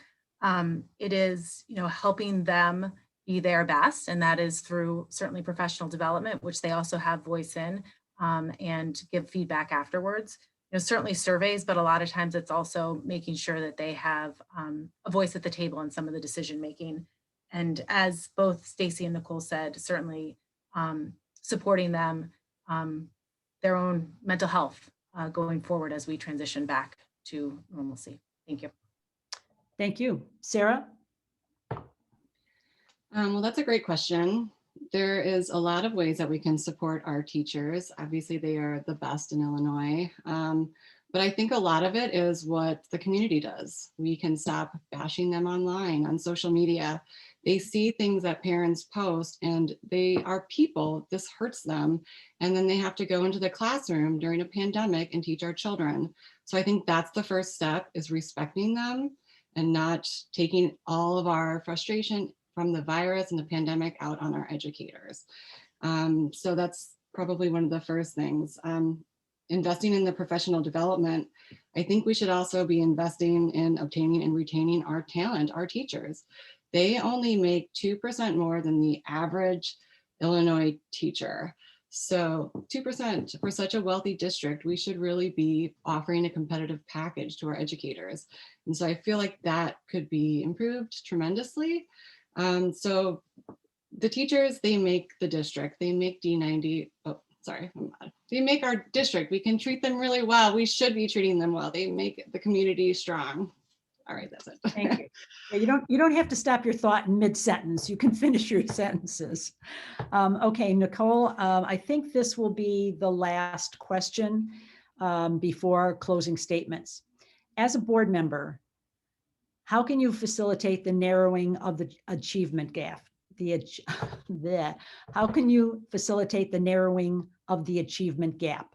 It is, helping them be their best, and that is through certainly professional development, which they also have voice in, and give feedback afterwards. Certainly surveys, but a lot of times it's also making sure that they have a voice at the table in some of the decision making. And as both Stacy and Nicole said, certainly supporting them, their own mental health going forward as we transition back to normalcy. Thank you. Thank you. Sarah? Well, that's a great question. There is a lot of ways that we can support our teachers. Obviously, they are the best in Illinois. But I think a lot of it is what the community does. We can stop bashing them online, on social media. They see things that parents post and they are people, this hurts them. And then they have to go into the classroom during a pandemic and teach our children. So I think that's the first step, is respecting them and not taking all of our frustration from the virus and the pandemic out on our educators. So that's probably one of the first things. Investing in the professional development, I think we should also be investing in obtaining and retaining our talent, our teachers. They only make 2% more than the average Illinois teacher. So 2% for such a wealthy district, we should really be offering a competitive package to our educators. And so I feel like that could be improved tremendously. So the teachers, they make the district, they make D90, they make our district. We can treat them really well. We should be treating them well. They make the community strong. All right, that's it. Thank you. Yeah, you don't have to stop your thought in mid-sentence. You can finish your sentences. Okay, Nicole, I think this will be the last question before closing statements. As a board member, how can you facilitate the narrowing of the achievement gap? How can you facilitate the narrowing of the achievement gap?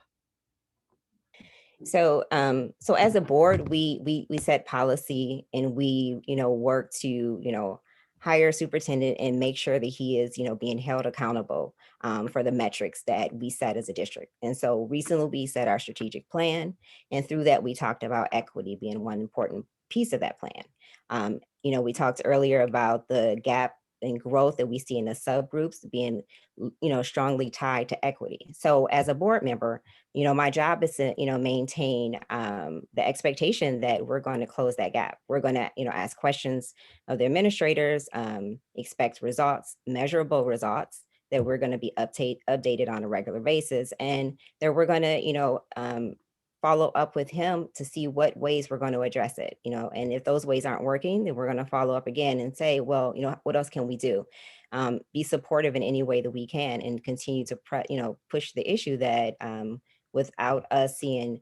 So, so as a board, we set policy and we, work to, hire a superintendent and make sure that he is, being held accountable for the metrics that we set as a district. And so recently we set our strategic plan, and through that we talked about equity being one important piece of that plan. We talked earlier about the gap in growth that we see in the subgroups being, strongly tied to equity. So as a board member, my job is to, maintain the expectation that we're going to close that gap. We're going to, ask questions of the administrators, expect results, measurable results that we're going to be updated on a regular basis, and that we're going to, follow up with him to see what ways we're going to address it, and if those ways aren't working, then we're going to follow up again and say, well, what else can we do? Be supportive in any way that we can, and continue to push the issue that without us seeing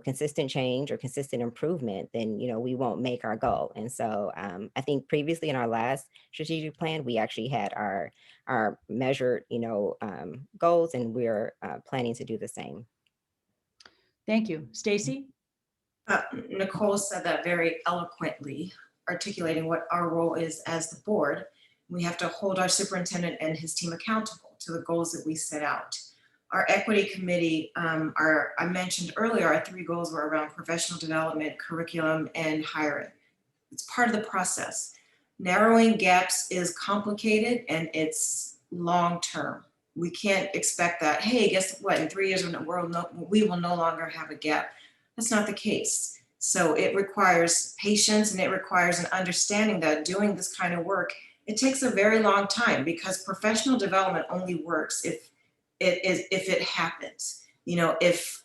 consistent change or consistent improvement, then we won't make our goal. And so I think previously in our last strategic plan, we actually had our measured goals, and we're planning to do the same. Thank you. Stacy? Nicole said that very eloquently, articulating what our role is as the board. We have to hold our superintendent and his team accountable to the goals that we set out. Our equity committee, I mentioned earlier, our 3 goals were around professional development, curriculum, and hiring. It's part of the process. Narrowing gaps is complicated and it's long-term. We can't expect that, hey, guess what, in 3 years we will no longer have a gap. That's not the case. So it requires patience and it requires an understanding that doing this kind of work, it takes a very long time, because professional development only works if it happens. If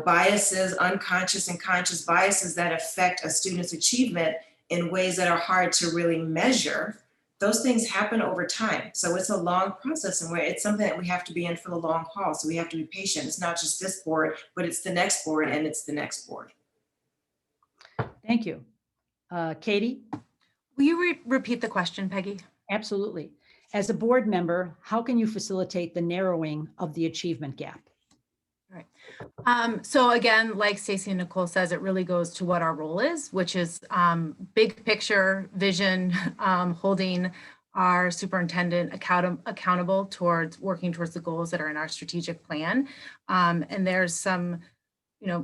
biases, unconscious and conscious biases that affect a student's achievement in ways that are hard to really measure, those things happen over time. So it's a long process, and it's something that we have to be in for the long haul. So we have to be patient. It's not just this board, but it's the next board and it's the next board. Thank you. Katie? Will you repeat the question, Peggy? Absolutely. As a board member, how can you facilitate the narrowing of the achievement gap? So again, like Stacy and Nicole says, it really goes to what our role is, which is big picture vision, holding our superintendent accountable towards working towards the goals that are in our strategic plan. And there's some,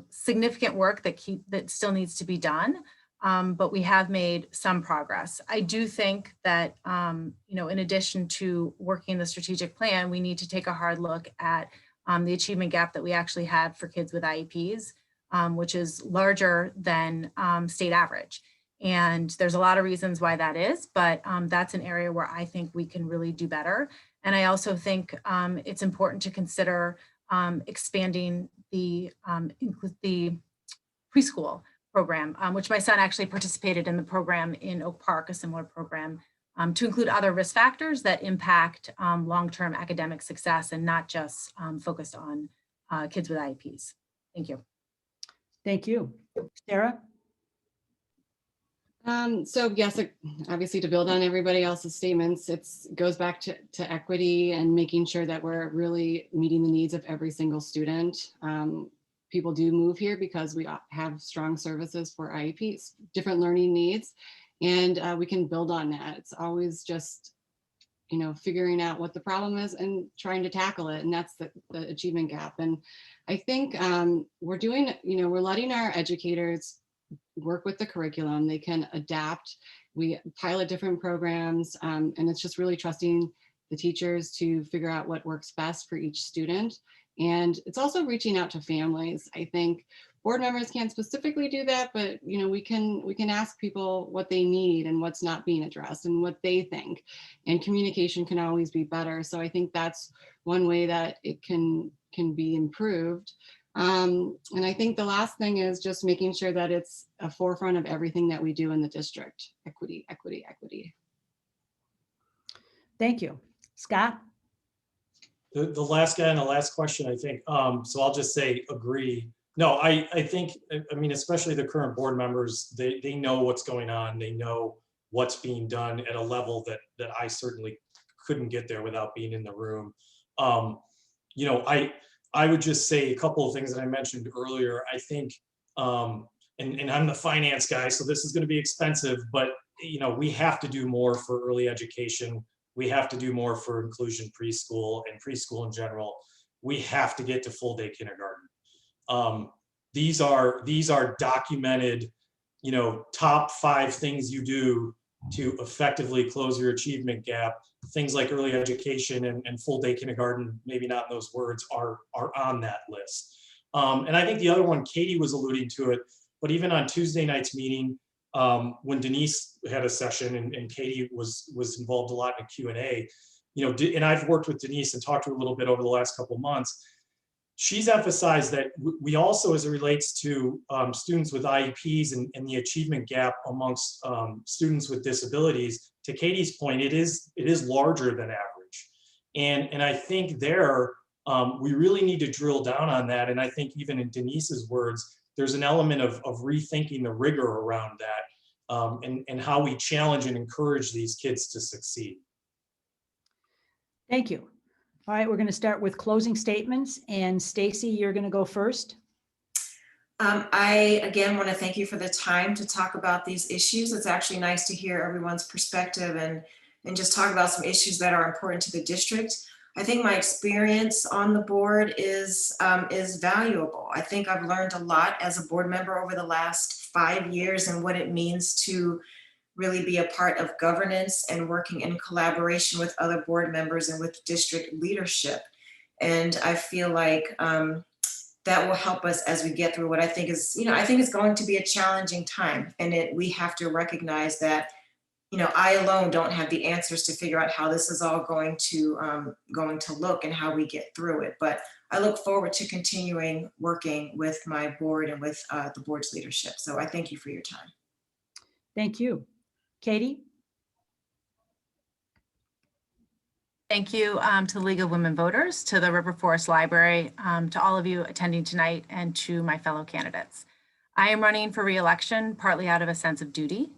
significant work that still needs to be done. But we have made some progress. I do think that, in addition to working the strategic plan, we need to take a hard look at the achievement gap that we actually had for kids with IEPs, which is larger than state average. And there's a lot of reasons why that is, but that's an area where I think we can really do better. And I also think it's important to consider expanding the preschool program, which my son actually participated in the program in Oak Park, a similar program, to include other risk factors that impact long-term academic success and not just focused on kids with IEPs. Thank you. Thank you. Sarah? So yes, obviously to build on everybody else's statements, it goes back to equity and making sure that we're really meeting the needs of every single student. People do move here because we have strong services for IEPs, different learning needs, and we can build on that. It's always just, figuring out what the problem is and trying to tackle it, and that's the achievement gap. And I think we're letting our educators work with the curriculum. They can adapt. We pilot different programs, and it's just really trusting the teachers to figure out what works best for each student. And it's also reaching out to families. I think board members can't specifically do that, but we can ask people what they need and what's not being addressed and what they think. And communication can always be better. So I think that's one way that it can be improved. And I think the last thing is just making sure that it's a forefront of everything that we do in the district. Equity, equity, equity. Thank you. Scott? The last guy and the last question, I think, so I'll just say agree. No, I think, especially the current board members, they know what's going on. They know what's being done at a level that I certainly couldn't get there without being in the room. I would just say a couple of things that I mentioned earlier. I think, and I'm the finance guy, so this is going to be expensive, but we have to do more for early education. We have to do more for inclusion preschool and preschool in general. We have to get to full day kindergarten. These are documented, top 5 things you do to effectively close your achievement gap. Things like early education and full day kindergarten, maybe not in those words, are on that list. And I think the other one, Katie was alluding to it, but even on Tuesday night's meeting, when Denise had a session and Katie was involved a lot in a Q&A, and I've worked with Denise and talked to her a little bit over the last couple of months. She's emphasized that we also, as it relates to students with IEPs and the achievement gap amongst students with disabilities, to Katie's point, it is larger than average. And I think we really need to drill down on that. And I think even in Denise's words, there's an element of rethinking the rigor around that and how we challenge and encourage these kids to succeed. Thank you. All right, we're going to start with closing statements, and Stacy, you're going to go first. I again want to thank you for the time to talk about these issues. It's actually nice to hear everyone's perspective and just talk about some issues that are important to the district. I think my experience on the board is valuable. I think I've learned a lot as a board member over the last 5 years and what it means to really be a part of governance and working in collaboration with other board members and with district leadership. And I feel like that will help us as we get through what I think is, I think it's going to be a challenging time. And we have to recognize that, I alone don't have the answers to figure out how this is all going to look and how we get through it. But I look forward to continuing working with my board and with the board's leadership. So I thank you for your time. Thank you. Katie? Thank you to the League of Women Voters, to the River Forest Library, to all of you attending tonight, and to my fellow candidates. I am running for re-election partly out of a sense of duty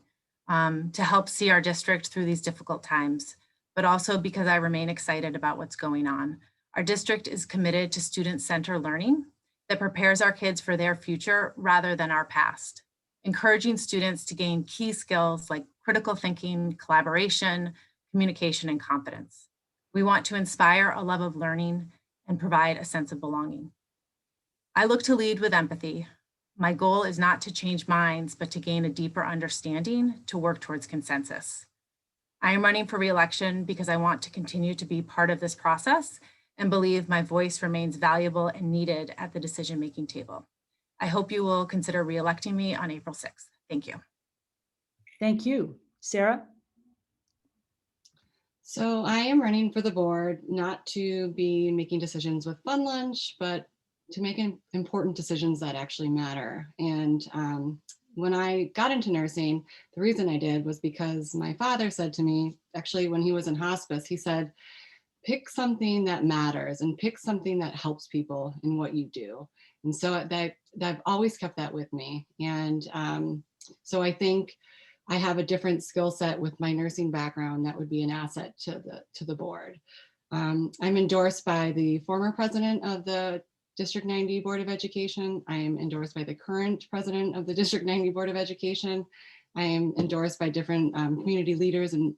to help see our district through these difficult times, but also because I remain excited about what's going on. Our district is committed to student-centered learning that prepares our kids for their future rather than our past, encouraging students to gain key skills like critical thinking, collaboration, communication, and confidence. We want to inspire a love of learning and provide a sense of belonging. I look to lead with empathy. My goal is not to change minds, but to gain a deeper understanding to work towards consensus. I am running for re-election because I want to continue to be part of this process and believe my voice remains valuable and needed at the decision-making table. I hope you will consider re-electing me on April 6th. Thank you. Thank you. Sarah? So I am running for the board, not to be making decisions with fun lunch, but to make important decisions that actually matter. And when I got into nursing, the reason I did was because my father said to me, actually, when he was in hospice, he said, pick something that matters and pick something that helps people in what you do. And so I've always kept that with me. And so I think I have a different skill set with my nursing background that would be an asset to the board. I'm endorsed by the former president of the District 90 Board of Education. I am endorsed by the current president of the District 90 Board of Education. I am endorsed by different community leaders and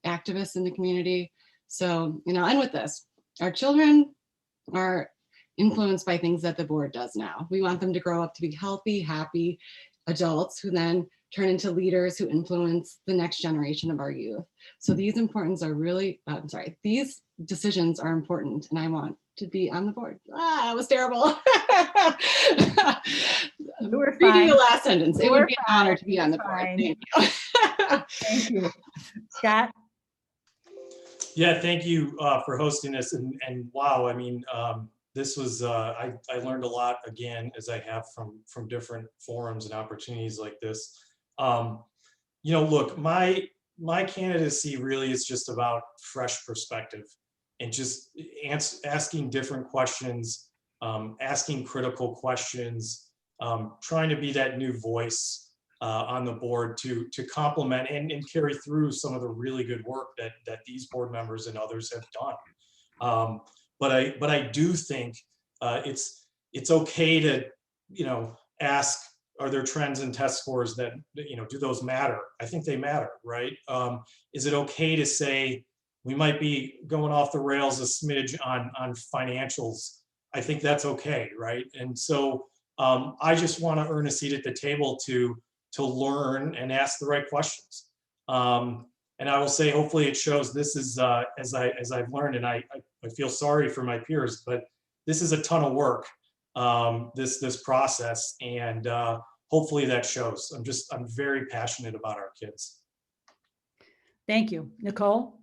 activists in the community. So, and with this, our children are influenced by things that the board does now. We want them to grow up to be healthy, happy adults who then turn into leaders who influence the next generation of our youth. So these these decisions are important, and I want to be on the board. That was terrible. You were Reading fine. the last sentence, You it would were be an honor to be on the board. fine. Thank you. Thank you. Scott? Yeah, thank you for hosting this. And wow, I mean, this was, I learned a lot again, as I have from different forums and opportunities like this. Look, my candidacy really is just about fresh perspective and just asking different questions, asking critical questions, trying to be that new voice on the board to complement and carry through some of the really good work that these board members and others have done. But I do think it's okay to ask, are there trends and test scores that do those matter? I think they matter, right? Is it okay to say we might be going off the rails a smidge on financials? I think that's okay, right? And so I just want to earn a seat at the table to learn and ask the right questions. And I will say, hopefully it shows this is, as I've learned, and I feel sorry for my peers, but this is a ton of work, this process, and hopefully that shows. I'm very passionate about our kids. Thank you. Nicole?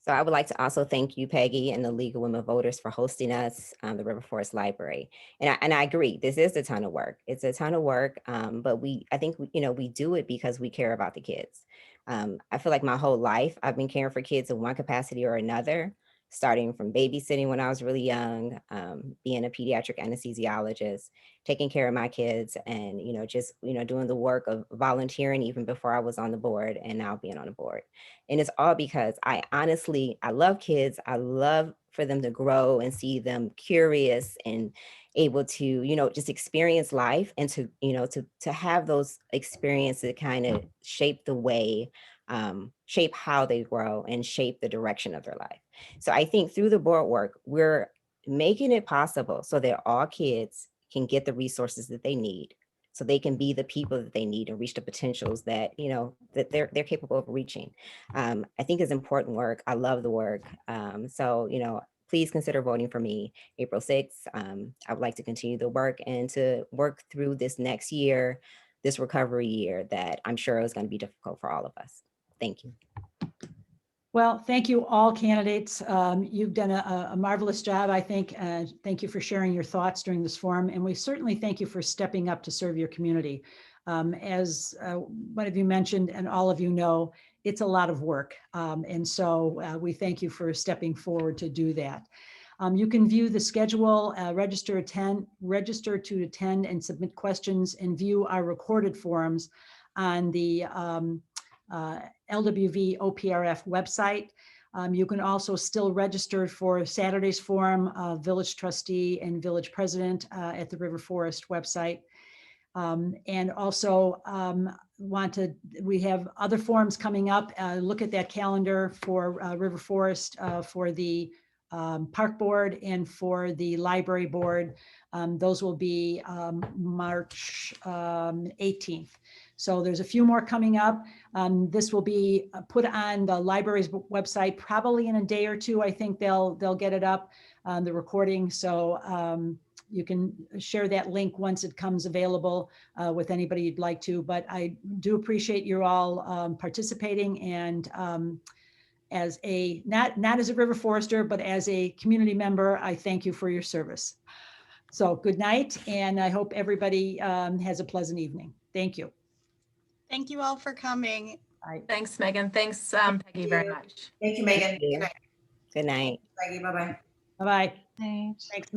So I would like to also thank you, Peggy, and the League of Women Voters for hosting us, the River Forest Library. And I agree, this is a ton of work. It's a ton of work, but I think we do it because we care about the kids. I feel like my whole life I've been caring for kids in one capacity or another, starting from babysitting when I was really young, being a pediatric anesthesiologist, taking care of my kids, and doing the work of volunteering even before I was on the board, and now being on the board. And it's all because I love kids. I love for them to grow and see them curious and able to just experience life, and to have those experiences kind of shape the way, shape how they grow and shape the direction of their life. So I think through the board work, we're making it possible so that all kids can get the resources that they need, so they can be the people that they need and reach the potentials that, that they're capable of reaching. I think it's important work. I love the work. So, please consider voting for me April 6th. I would like to continue the work and to work through this next year, this recovery year that I'm sure is going to be difficult for all of us. Thank you. Well, thank you all candidates. You've done a marvelous job, I think. Thank you for sharing your thoughts during this forum. And we certainly thank you for stepping up to serve your community. As one of you mentioned, and all of you know, it's a lot of work. And so we thank you for stepping forward to do that. You can view the schedule, register to attend and submit questions, and view our recorded forums on the LWV OPRF website. You can also still register for Saturday's forum, village trustee and village president at the River Forest website. And also we have other forums coming up. Look at that calendar for River Forest, for the park board and for the library board. Those will be March 18th. So there's a few more coming up. This will be put on the library's website probably in a day or two. I think they'll get it up, the recording. So you can share that link once it comes available with anybody you'd like to. But I do appreciate you all participating, and as a not as a River Forester, but as a community member, I thank you for your service. So good night, and I hope everybody has a pleasant evening. Thank you. Thank you all for coming. Thanks, Megan. Thanks, Peggy, very much. Thank you, Megan. Thank you. Good night. Good night. Peggy, bye-bye. Bye-bye. Thanks. Thanks, Matt.